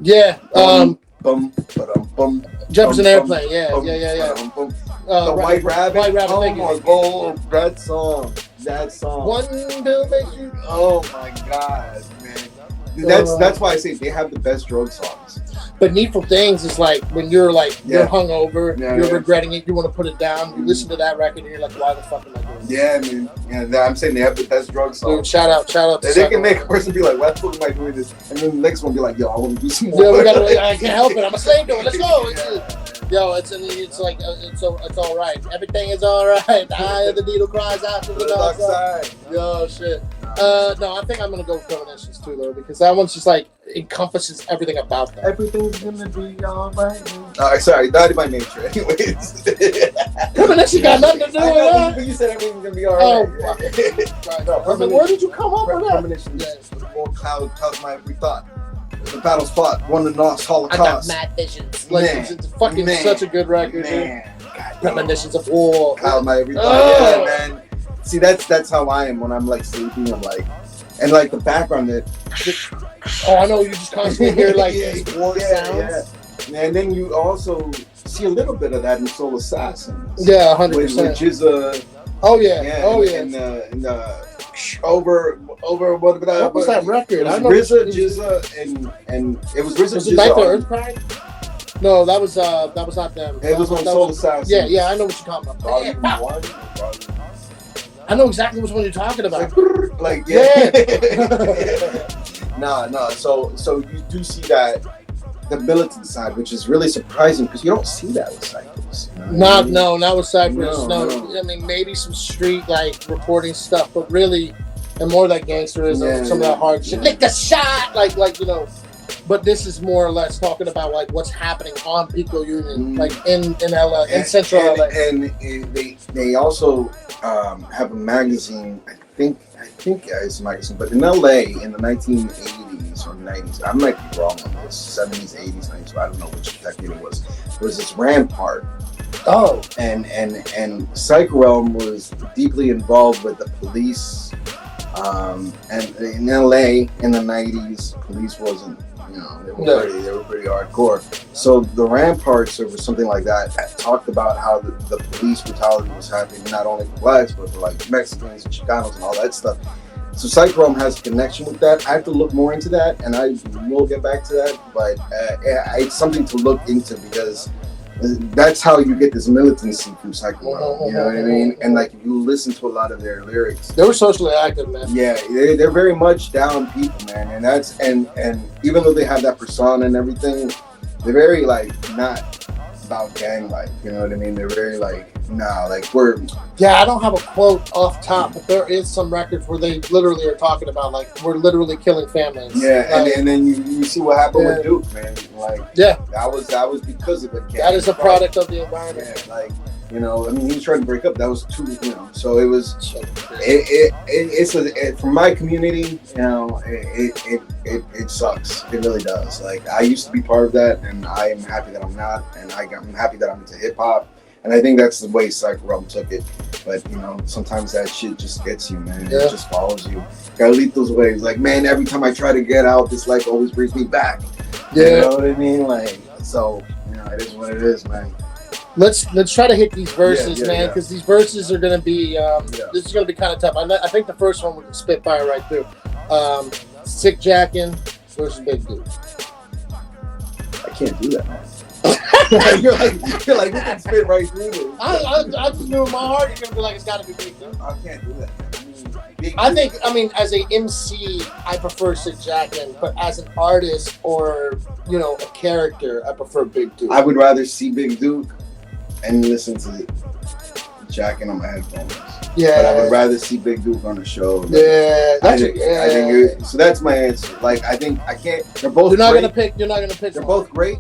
Yeah. Bum, ba-dum, bum, Jefferson bum, Airplane. bum, Yeah. bum, Yeah. ba-dum, bum. The White Rabbit. White Rabbit. Oh Thank my you. god, that song. That song. One bill makes you. Oh my god, man. That's why I say they have the best drug songs. But Needful Things is like when you're like you're hungover, you're regretting it, you want to put it down. You listen to that record, and you're like, "Why the fuck am I doing this?" Yeah, man. Yeah, I'm saying they have the best drug songs. Dude, shout out. They can make a person be like, "Why the fuck am I doing this?" And then the next one be like, "Yo, I want to do some more." Yeah, I can't help it. I'm a slave to it. Let's go. It's like it's all right. Everything is all right. The eye of the needle cries out to the dark side. Yo, shit. No, I think I'm gonna go with Premonitions too, though, because that one's just like encompasses everything about that. Everything's gonna be all right. Sorry, not in my nature. Anyways, Premonition got nothing to do with that. But you said everything's gonna be all right. Right. No, I was like, where did you come up with that? Premonitions. More clouds my every thought. The battle's fought, won the North Holocaust. I got mad visions. Like, it's fucking such a good record, dude. Premonitions of war. Cloud my every thought. Yeah, man. See, that's how I am when I'm like sleeping. I'm like, and like the background that. Oh, I know, you just constantly hear like these war sounds. Yeah. And then you also see a little bit of that in Soul Assassins. Yeah, 100%. Which is a. Oh yeah. And over what was that record? It was RZA, Jizza, and it was RZA. Was it Night the Earth Cried? No, that was not them. It was on Soul Assassins. Yeah, I know what you're talking about. Volume 1. I know exactly which one you're talking about. Like yeah. No. So you do see that the militant side, which is really surprising because you don't see that with Cypress. Not with Cypress. No. No. I mean, maybe some street like reporting stuff, but really, and more like gangsterism, some of that hard shit. Lick the shot, like you know. But this is more or less talking about like what's happening on Pico Union, like in LA, in Central LA. And they also have a magazine. I think it's a magazine, but in LA in the 1980s or 90s, I might be wrong on this, 70s, 80s, 90s, I don't know which decade it was. There was this Rampart. Oh, and Psych Realm was deeply involved with the police. And in LA in the 90s, police wasn't. They were pretty hardcore. So the Ramparts or something like that talked about how the police brutality was happening not only for blacks but for like Mexicans and Chicanos and all that stuff. So Psych Realm has a connection with that. I have to look more into that, and I will get back to that. But it's something to look into because that's how you get this militancy through Psych Realm. You know what I mean? And like if you listen to a lot of their lyrics, they were socially active, man. Yeah, they're very much down people, man. And that's and even though they have that persona and everything, they're very like not about gang life. You know what I mean? They're very like we're. Yeah, I don't have a quote off top, but there is some records where they literally are talking about like we're literally killing families. Yeah, like, and then you see what happened with Duke, man. Like that was because of it. That is a product of the environment. Yeah, like he was trying to break up. That was too, So it was. It's from my community. It sucks. It really does. Like I used to be part of that, and I am happy that I'm not, and I'm happy that I'm into hip hop. And I think that's the way Psych Realm took it. But, sometimes that shit just gets you, man. It just follows you. Gotta leave those waves. Like, man, every time I try to get out, this life always brings me back. Yeah. You know what I mean? Like, so, it is what it is, man. Let's try to hit these verses, man, because these verses are going to be, this is going to be kind of tough. I think the first one we can spit fire right through. Sick Jackin' versus Big Dude. I can't do that, man. you're like we can spit right through this. I just knew in my heart you're gonna be like it's gotta be Big Dude. I can't do that. I mean, as a MC, I prefer Sick Jackin', but as an artist or a character, I prefer Big Dude. I would rather see Big Duke and listen to Jackin' on my headphones. Yeah, but I would rather see Big Duke on the show. Like, I think so. That's my answer. Like I think I can't. They're both. You're not gonna pick. They're both great.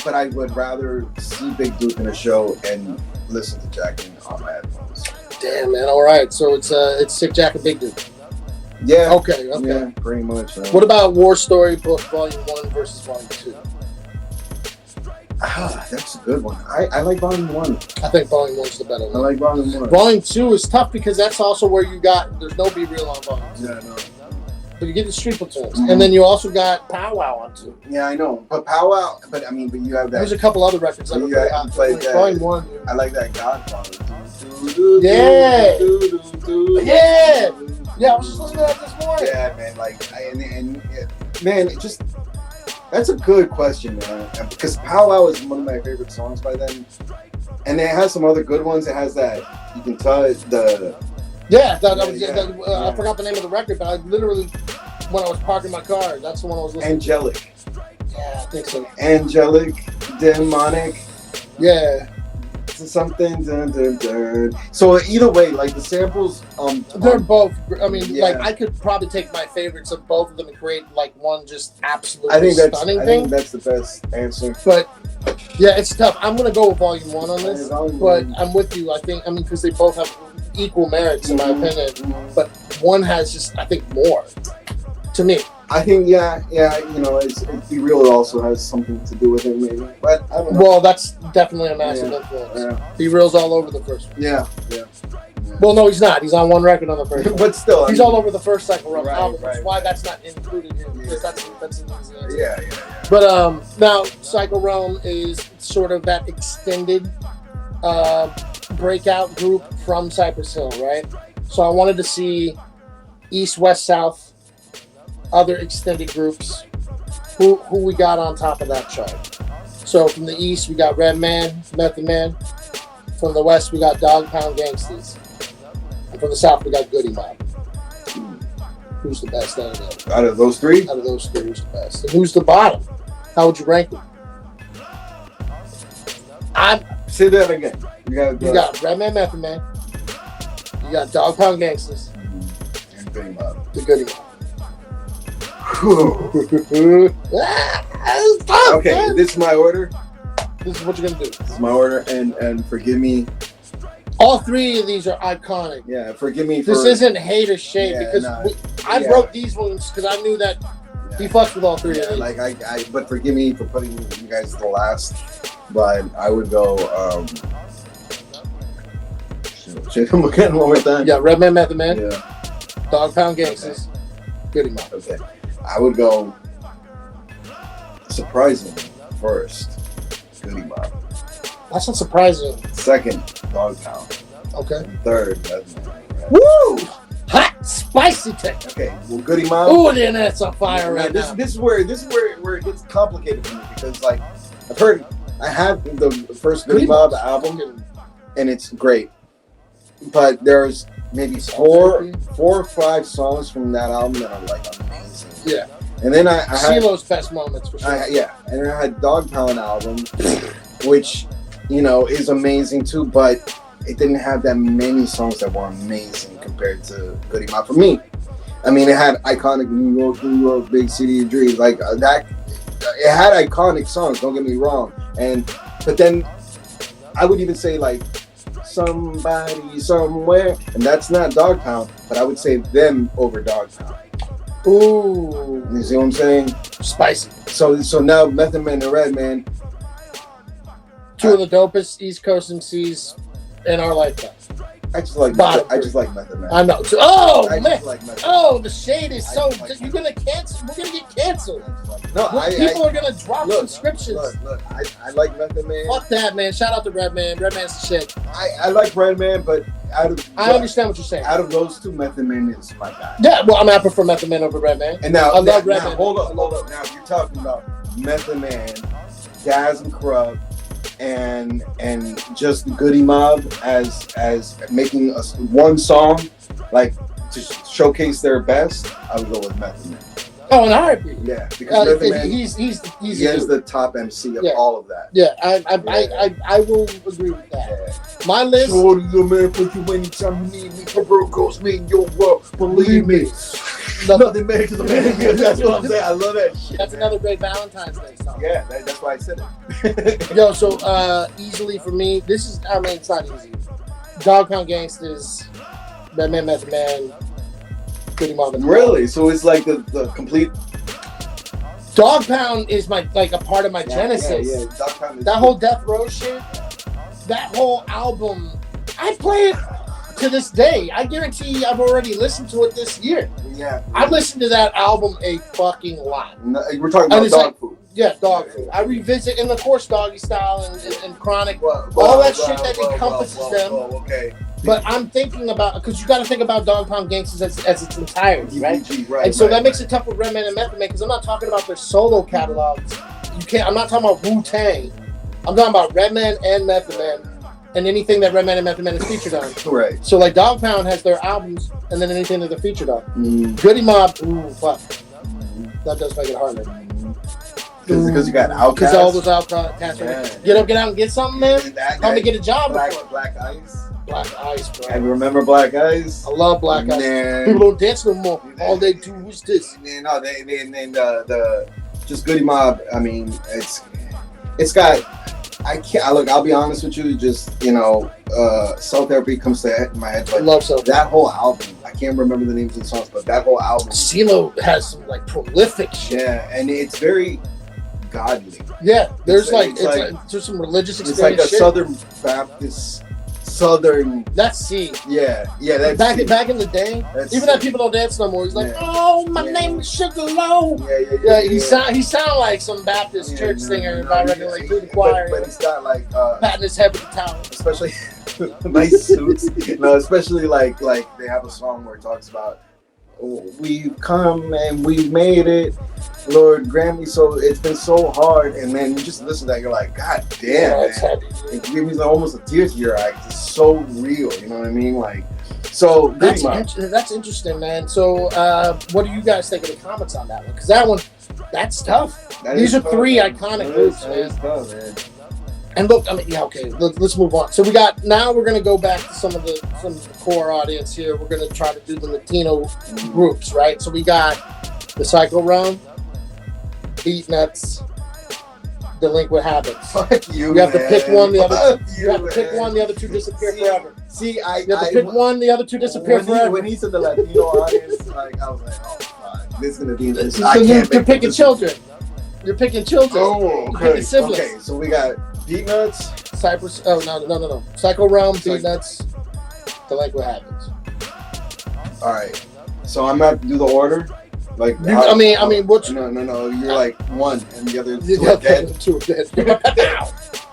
But I would rather see Big Duke in a show and listen to Jackin' on my headphones. Damn, man. All right. So it's Sick Jackin' Big Duke. Yeah. Okay. Yeah, pretty much. What about War Story Book Volume 1 versus Volume 2? That's a good one. I like Volume 1. I think Volume 1's the better I one. like Volume 1. Volume 2 is tough because that's also where you got, there's no Be Real on Volume 2. Yeah, no. But you get the Street Platoons. And then you also got Pow Wow on 2. Yeah, I know. But Pow Wow, but you have that. There's a couple other records that are Yeah, really hot. played that. Volume 1. Dude. I like that Godfather. Yeah. Yeah, I was just listening to that this morning. Yeah, man. Man, it just. That's a good question, man. Because Pow Wow is one of my favorite songs by them. And it has some other good ones. It has that, you can tell it, I forgot the name of the record, but I literally, when I was parking my car, that's the one I was listening Angelic. to. Yeah, I think so. Angelic, demonic, Yeah. something. Dun, dun, dun. So either way, like the samples, They're both, I mean, Yeah. like, I could probably take my favorites of both of them and create, like, one just absolutely stunning I thing. think that's the best answer. But, yeah, it's tough. I'm going to go with Volume 1 on this, Volume but 1. I'm with you. Because they both have equal merits, in my opinion. Mhm. But one has just, I think, more, to me. I think, it's Be Real also has something to do with it, maybe. But I don't know. Well, that's definitely a massive influence. Yeah. Be Real's all over the first one. Yeah. Well, no, he's not. He's on one record on the first one. But still, He's all over the first Cycle Realm Right, album. That's right, why right. that's not included here. Because that's an easy answer. Yeah. But now Cycle Realm is sort of that extended breakout group from Cypress Hill, right? So I wanted to see East, West, South, other extended groups. Who we got on top of that chart? So from the East we got Redman, Method Man. From the West we got Dog Pound Gangsters. And from the South we got Goody Mob. Who's the best out of them? Out of those three? Out of those three, who's the best? And who's the bottom? How would you rank them? Say that again. You got Redman, Method Man. You got Dog Pound Gangsters. And Goody Mob. The Goody Mob. It's tough, Okay, man. this is my order. This is what you're gonna do. This is my order, and forgive me. All three of these are iconic. Yeah, forgive me for. This isn't hate or shade Yeah, because no, I yeah. wrote these ones because I knew that he fucks with all three of these. Like but forgive me for putting you guys the last. But I would go. Shit, I'm looking one more time. Yeah, Redman, Method Man, Yeah. Dog Pound Gangsters, Goody Mob. Okay. I would go. Surprisingly, first, Goody Mob. That's not surprising. Second, Dog Pound. Okay. And third, Redman. Woo! Hot, spicy take. Okay. Well, Goody Mob. Ooh, the internet's on fire right this, now. This is where it gets complicated for me because like I have the first Goody Mob album and it's great, but there's maybe four or five songs from that album that are like amazing. Yeah. And then I had CeeLo's best moments for sure. and then I had Dog Pound album, which is amazing too, but it didn't have that many songs that were amazing compared to Goody Mob for me. I mean, it had iconic New York, Big City of Dreams, like that. It had iconic songs. Don't get me wrong, but then I would even say like Somebody Somewhere, and that's not Dog Pound, but I would say them over Dog Pound. Ooh, You see what I'm saying? spicy. So now Method Man and Redman, Two of the dopest East Coast MCs in our lifetime. I just like Bottom Method Man. I know. Oh I man. just like Method Man. Oh, the shade is so. like You're gonna cancel. We're gonna get canceled. No, People are gonna drop look, subscriptions. Look, I like Method Man. Fuck that, man. Shout out to Redman. Redman's the shit. I like Redman, but I understand what you're saying. out of those two, Method Man is my guy. Yeah, well, I prefer Method Man over Redman. And now, I love Redman. hold up. Now, if you're talking about Method Man, Daz and Corrupt, and just Goody Mob as making one song, like to showcase their best, I would go with Method Man. Oh, in a heartbeat. Yeah, because Method Man, he's he is the top MC of all of that. Yeah, I will agree with that. Yeah. My list. Shorty, the man for you anytime you need me. For girls me in your world, believe me. Nothing matters to the man. That's what I'm saying. I love that shit. That's another great Valentine's Day song. Yeah, that's why I said it. Yo, so easily for me, it's not easy. Dog Pound Gangsters, Redman, Method Man, Goody Mob. Really? So it's like the complete. Dog Pound is my like a part of my genesis. Yeah. Dog Pound is that whole Death Row shit, that whole album, I play it to this day. I guarantee I've already listened to it this year. Yeah. I've listened to that album a fucking lot. No, we're talking about dog food. Yeah, dog food. I revisit, and of course, Doggy Style and Chronic, all that shit that encompasses them. Okay. But I'm thinking about, because you got to think about Dog Pound Gangsters as its entirety, right? Right. And so that makes it tough with Redman and Method Man, because I'm not talking about their solo catalogs. I'm not talking about Wu-Tang. I'm talking about Redman and Method Man, and anything that Redman and Method Man is featured on. Right. So like Dog Pound has their albums, and then anything that they're featured on. Goody Mob, ooh, fuck. That does make it harder. Because you got Outkast. Because all those Outcasts. Get up, get out, and get something, man. Come to get a job. Black Ice. Black Ice, bro. And remember Black Ice? I love Black Ice. People don't dance no more. All they do is this. No, the just Goody Mob. I mean, it's got. I'll be honest with you. Just Soul Therapy comes to my head. But I love Soul. That whole album. I can't remember the names of the songs, but that whole album. CeeLo has some like prolific shit. Yeah, and it's very godly. Yeah, there's there's some religious experience. It's like a Southern Baptist. That's C. Yeah. That's back in the day, even that people don't dance no more. He's like, oh, my name is Sugar Low. Yeah. He sound like some Baptist church singer about ready to like do the choir. But he's got like patting his head with the towel. Especially nice suits. No, especially like they have a song where it talks about we've come and we've made it, Lord grant me. So it's been so hard, and then you just listen to that, you're like, God damn, man. It gives me almost a tear to your eye. It's so real, you know what I mean? Like, so that's interesting, man. So what do you guys think of the comments on that one? Because that one, that's tough. These are three iconic groups, man. That is tough, man. And look, I mean, yeah, okay. Let's move on. So we're gonna go back to some of the core audience here. We're gonna try to do the Latino groups, right? So we got the Psycho Realm, Beat Nuts, Delinquent Habits. Fuck you. You have to pick one. The other. You have to pick one. The other two disappear forever. See, you have to pick one. The other two disappear forever. When he said the Latino audience, like I was like, oh fuck, this is gonna be this. So you're picking children. You're picking children. Oh, okay. You're picking siblings. Okay, so we got Beat Nuts, Cypress. Oh no. Psycho Realm, Beat Nuts, Delinquent Habits. All right. So I'm gonna have to do the order. Like I mean, what's no. You're like one, and the other two are dead. Two are dead.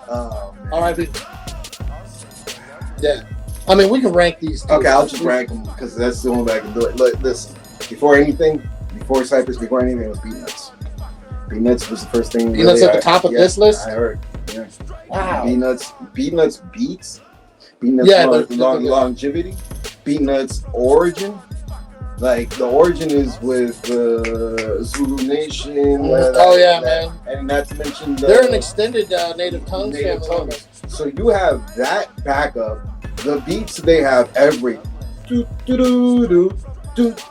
Oh, man. All right, yeah. I mean, we can rank these. Okay, I'll just rank them because that's the only way I can do it. Look, listen. Before Cypress, before anything, it was Beat Nuts. Beat Nuts was the first thing. Beat Nuts at the top of this list. I heard. Yeah. Wow. Beat Nuts beats. Beat Nuts longevity. Beat Nuts origin. Like the origin is with Zulu Nation. Man. And not to mention they're an extended native tongues. So you have that backup. The beats they have every.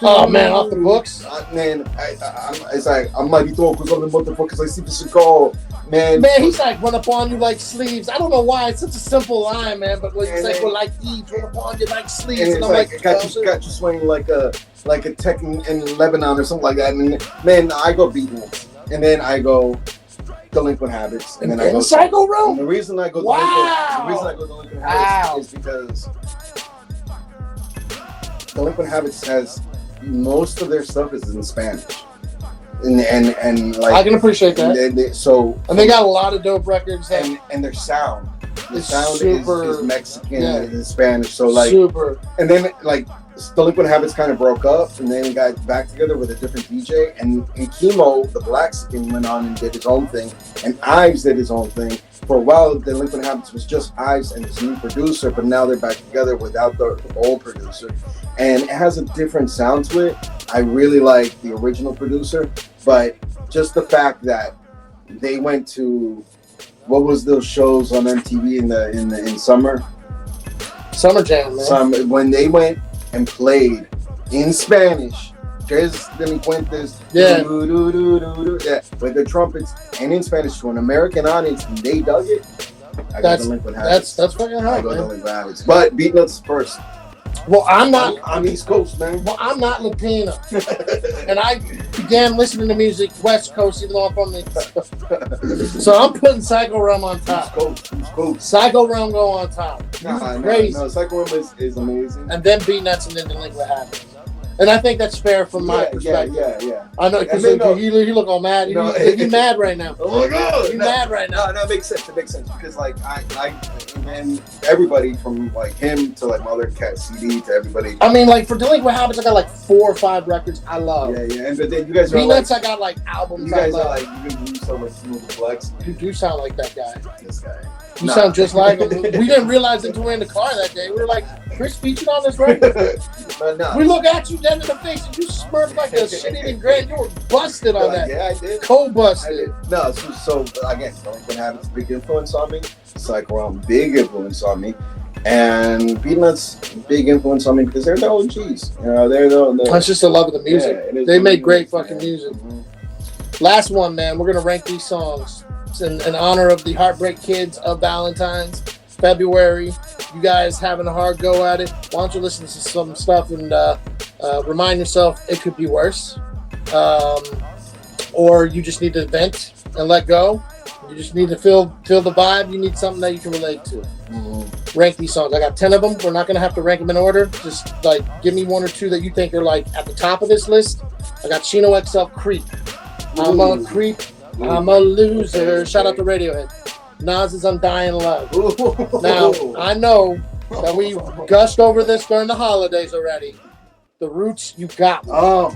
Oh man, off the books. Man, it's like I might be throwing because I'm the motherfuckers. I see the cigar, man. Man, he's like run up on you like sleeves. I don't know why it's such a simple line, man. But like, it's like we're like thieves, run up on you like sleeves, and I'm like, got you swinging like a tech in Lebanon or something like that. And man, I go Beat Nuts, and then I go Delinquent Habits, and then I go Psycho Realm. The reason I go Delinquent Habits is because Delinquent Habits has most of their stuff is in Spanish, and like I can appreciate that. And they got a lot of dope records. And their sound, super, is Mexican and Spanish. So like super. And then like Delinquent Habits kind of broke up, and then got back together with a different DJ. And Chemo, the Blackskin, went on and did his own thing, and Ives did his own thing. For a while, Delinquent Habits was just Ives and his new producer, but now they're back together without the old producer. And it has a different sound to it. I really like the original producer, but just the fact that they went to, what was those shows on MTV in summer? Summer Jam, man. When they went and played in Spanish, Tres Delincuentes, with the trumpets and in Spanish to an American audience, and they dug it. I got Delinquent Habits. That's fucking hard, I go Delinquent Habits. But Beat Nuts first. Well, I'm not. I'm East Coast, man. Well, I'm not Latino, and I began listening to music West Coast, even though I'm from the. So I'm putting Psycho Realm on top. East Coast. Psycho Realm go on top. Crazy. No, Psycho Realm is amazing. And then Beat Nuts and then Delinquent Habits. And I think that's fair from my perspective. Yeah. I know because you look all mad. You're mad right now. Oh my God! You're mad right now. No, it makes sense. It makes sense because like and everybody from like him to like Mother Cat CD to everybody. I mean, like for Delinquent Habits, I got like 4 or 5 records I love. Yeah. And but then you guys are Beat Nuts, I got like albums. You guys I love. are like you sound like Smooth Flex. You do sound like that guy. This guy. You sound just like him. We didn't realize until we were in the car that day. We were like, Chris featured on this record. No. We look at you dead in the face and you smirked like a shit-eating grand. You were busted on that. Yeah, I did. Co-busted. No, so again, Delinquent Habits, big influence on me. Psycho Realm, big influence on me. And Beat Nuts, big influence on me because they're the OGs. You know, they're the That's just the love of the music. Yeah, they make great fucking music. Mm-hmm. Last one, man. We're going to rank these songs. It's in honor of the Heartbreak Kids of Valentine's, February. You guys having a hard go at it. Why don't you listen to some stuff and remind yourself it could be worse. Or you just need to vent and let go. You just need to feel the vibe. You need something that you can relate to. Mm-hmm. Rank these songs. I got 10 of them. We're not going to have to rank them in order. Just like give me 1 or 2 that you think are like at the top of this list. I got Chino XL Creep. I'm a creep. I'm a loser. Shout out to Radiohead. Nas' Undying Love. Now, I know that we gushed over this during the holidays already. The Roots, You Got Me.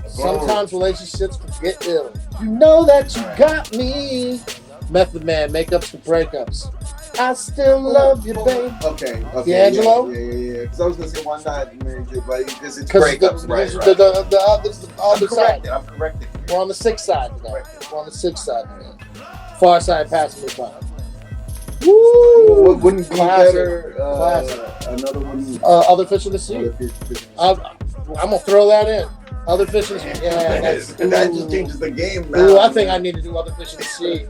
Sometimes relationships can get ill. You know that you got me. Method Man, Makeups to Breakups. I still love you, babe. Okay. D'Angelo? Yeah. Because I was going to say One Night, Mary J. But because it's breakups, right? I'm corrected. We're on the 6th side today. We're on the 6th side today. Far Side Passing Me By. Woo! Wouldn't be better. Another one. Other Fish in the Sea. I'm gonna throw that in. Other Fish in the Sea. Yeah, that just changes the game now. Ooh, I think I need to do Other Fish in the Sea.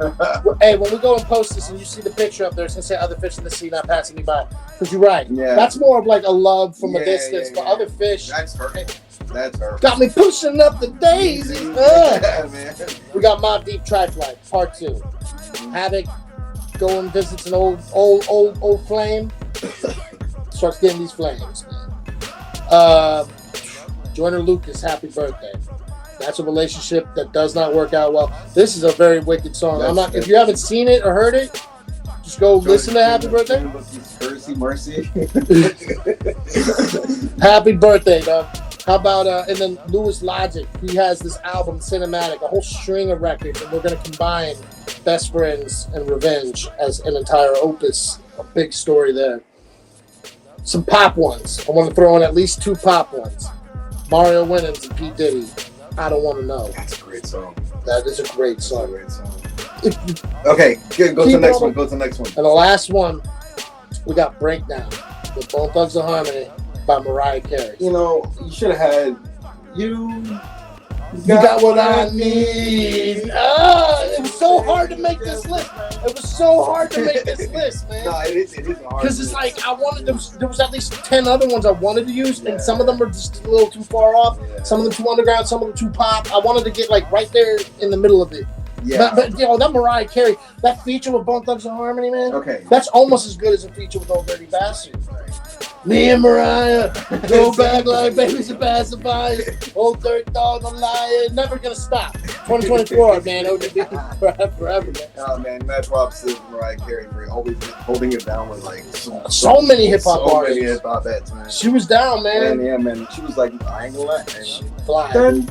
Hey, when we go and post this and you see the picture up there, it's gonna say Other Fish in the Sea, not Passing Me By. Because you're right. Yeah. That's more of like a love from a distance. But Other Fish. That's hurtful. That's her. Got me pushing up the daisies. Yeah, man. We got Mobb Deep Tri-Flight, Part 2. Havoc go and visits an old flame. Starts getting these flames, man. Joyner Lucas, Happy Birthday. That's a relationship that does not work out well. This is a very wicked song. If you haven't seen it or heard it, just go listen to Happy Birthday. Mercy. Happy birthday, dog. How about and then Louis Logic? He has this album, Cinematic, a whole string of records, and we're gonna combine Best Friends and Revenge as an entire opus. A big story there. Some pop ones. I want to throw in at least 2 pop ones. Mario Winans and P. Diddy. I Don't Want to Know. That's a great song. That is a great song. Okay, go to the next one. Go to the next one. And the last one, we got Breakdown with Bone Thugs and Harmony by Mariah Carey. You know, you should have had You got what I need. It was so hard to make this list. It was so hard to make this list, man. No, it is hard. Because it's like there was at least 10 other ones I wanted to use, and some of them were just a little too far off. Yeah. Some of them too underground, some of them too pop. I wanted to get like right there in the middle of it. Yeah. But that Mariah Carey, that feature with Bone Thugs and Harmony, man. Okay. That's almost as good as a feature with Old Dirty Bastard. Me and Mariah go back like babies and pacifiers. Old Dirt Dog, a liar. Never gonna stop. 2024, man. ODB forever, man. Oh man, mad props to Mariah Carey for always holding it down with like so many hip hop artists. So many hip hop acts, man. She was down, man. Yeah, man. She was like, I ain't gonna lie, man. She fly. Man,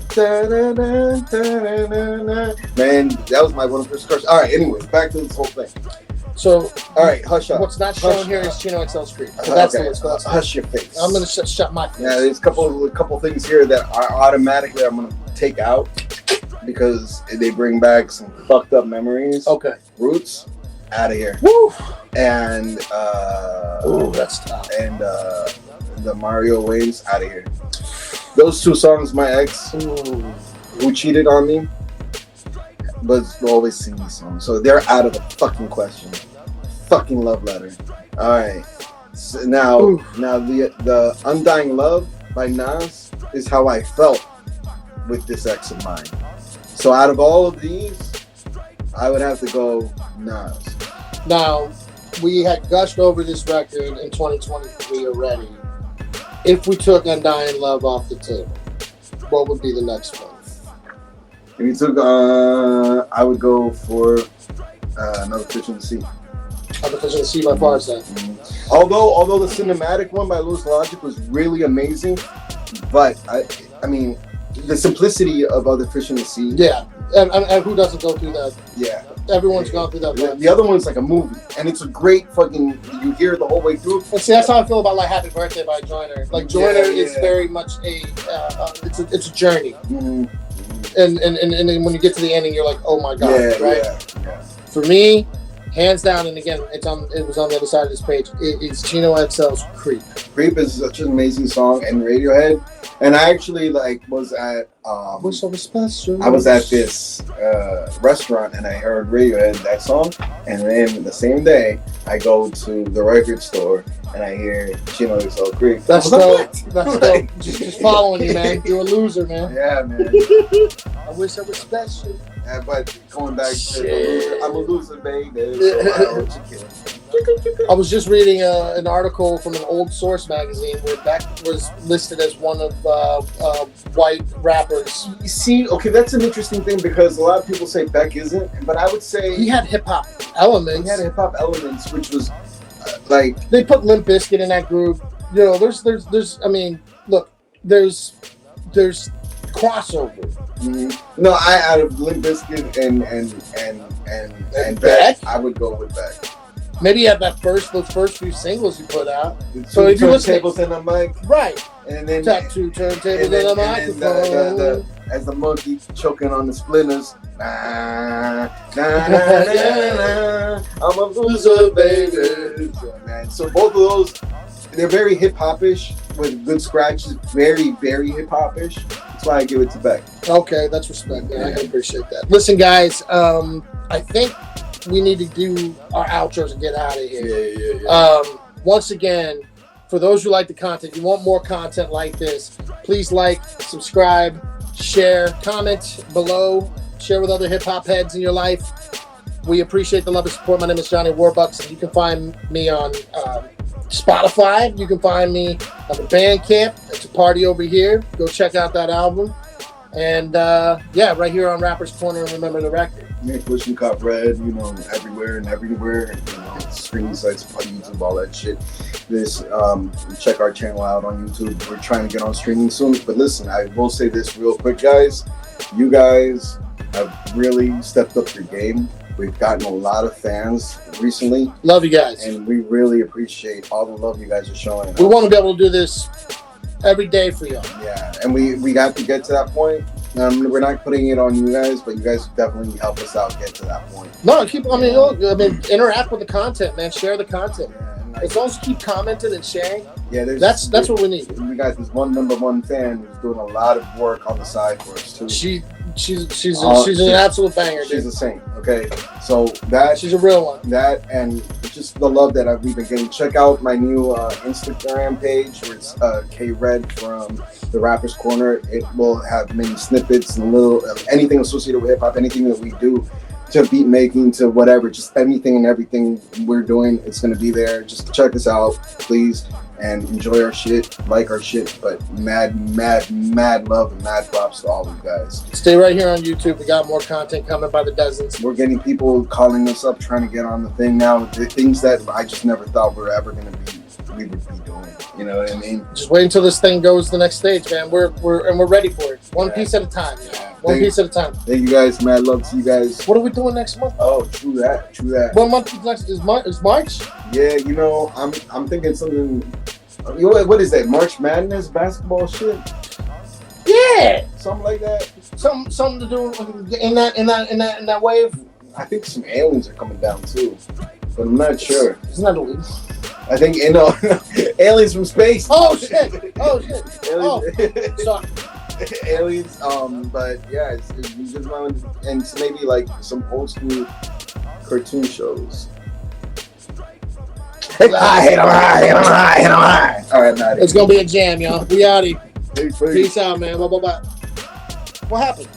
that was one of her first crushes. All right, anyways, back to this whole thing. So, all right, hush up. What's not shown here is Chino XL Street. So that's the list. Hush your face. I'm gonna shut my face. Yeah, there's a couple things here that I'm gonna take out because they bring back some fucked up memories. Okay. Roots, out of here. Woo. And ooh, that's tough. And the Mario Waves, out of here. Those 2 songs, my ex, who cheated on me, but will always sing these songs. So they're out of the fucking question. Fucking love letter. All right. So now the Undying Love by Nas is how I felt with this ex of mine. So out of all of these, I would have to go Nas. Now, we had gushed over this record in 2023 already. If we took Undying Love off the table, what would be the next one? If you took, I would go for Another Fish in the Sea. Another Fish in the Sea by Farsight. Mm-hmm. Although the cinematic one by Louis Logic was really amazing, but I mean, the simplicity of Other Fish in the Sea. Yeah, and who doesn't go through that? Yeah. Everyone's gone through that. The other one's like a movie, and it's a great fucking. You hear it the whole way through. And see, that's how I feel about like Happy Birthday by Joyner. Like Joyner is very much it's a journey, mm-hmm. and then when you get to the ending, you're like, oh my god, right? Yeah. For me, hands down, and again, it was on the other side of this page. It's Chino XL's Creep. Creep is such an amazing song, and Radiohead. And I actually was at What's so special? I was at this restaurant and I heard Radiohead, that song, and then the same day I go to the record store and I hear Chino XL Creep. That's dope. That's dope. Just following you, man. You're a loser, man. Yeah, man. I wish I was special. Yeah, but going back to I'm a loser, baby. So I don't you kill. I was just reading an article from an old Source magazine where Beck was listed as one of white rappers. You see, okay, that's an interesting thing because a lot of people say Beck isn't, but I would say he had hip hop elements. He had hip hop elements, which was like they put Limp Bizkit in that group. You know, there's. I mean, look, there's crossover. Mm-hmm. No, out of Limp Bizkit and Beck, I would go with Beck. Maybe you had those first few singles you put out. So if you listen, tables and a mic, right? And then tap two turntables and a microphone. As the monkey choking on the splinters. Nah, nah, nah, nah, nah, I'm a loser, baby. Man, so both of those, they're very hip hop-ish with good scratches. Very, very hip hop-ish. That's why I give it to Beck. Okay, that's respect. Man. I can appreciate that. Listen, guys, I think we need to do our outros and get out of here. Yeah. Once again, for those who like the content, you want more content like this, please like, subscribe, share, comment below, share with other hip-hop heads in your life. We appreciate the love and support. My name is Johnny Warbucks, and you can find me on Spotify. You can find me on the Bandcamp. It's a party over here. Go check out that album. And right here on Rapper's Corner, and remember the record. Pushing Cop Red, everywhere and everywhere, streaming sites, YouTube, all that shit. Check our channel out on YouTube. We're trying to get on streaming soon. But listen, I will say this real quick, guys. You guys have really stepped up your game. We've gotten a lot of fans recently. Love you guys. And we really appreciate all the love you guys are showing. We want to be able to do this every day for y'all. Yeah, and we got to get to that point. We're not putting it on you guys, but you guys definitely help us out get to that point. No, interact with the content, man. Share the content. Yeah, as long as you keep commenting and sharing, that's what we need. We got this number one fan who's doing a lot of work on the side for us too. She's an absolute banger. She's dude. a saint. Okay, so that she's a real one. That and just the love that we've been getting. Check out my new Instagram page where it's K-Red from the Rapper's Corner. It will have many snippets and anything associated with hip hop, anything that we do, to beat making, to whatever, just anything and everything we're doing. It's gonna be there. Just check us out, please, and enjoy our shit, like our shit. But mad love and mad props to all of you guys. Stay right here on YouTube. We got more content coming by the dozens. We're getting people calling us up, trying to get on the thing now. The things that I just never thought we would be doing. You know what I mean? Just wait until this thing goes to the next stage, man. We're ready for it. One piece at a time. Yeah. One piece at a time. Thank you guys. Mad love to you guys. What are we doing next month? Oh, true that. What month is next? Is March? Yeah, I'm thinking something. What is that? March Madness basketball shit? Yeah, something like that. Something to do in that wave. I think some aliens are coming down too, but I'm not sure. Isn't that illegal? I think aliens from space. Oh shit! Aliens. Sorry. Aliens. But yeah, it's just and maybe like some old school cartoon shows. I hate him high, hit him high, hit him high. All right, man. It's gonna be a jam, y'all. We out here. Peace. Peace out, man. Bye. What happened?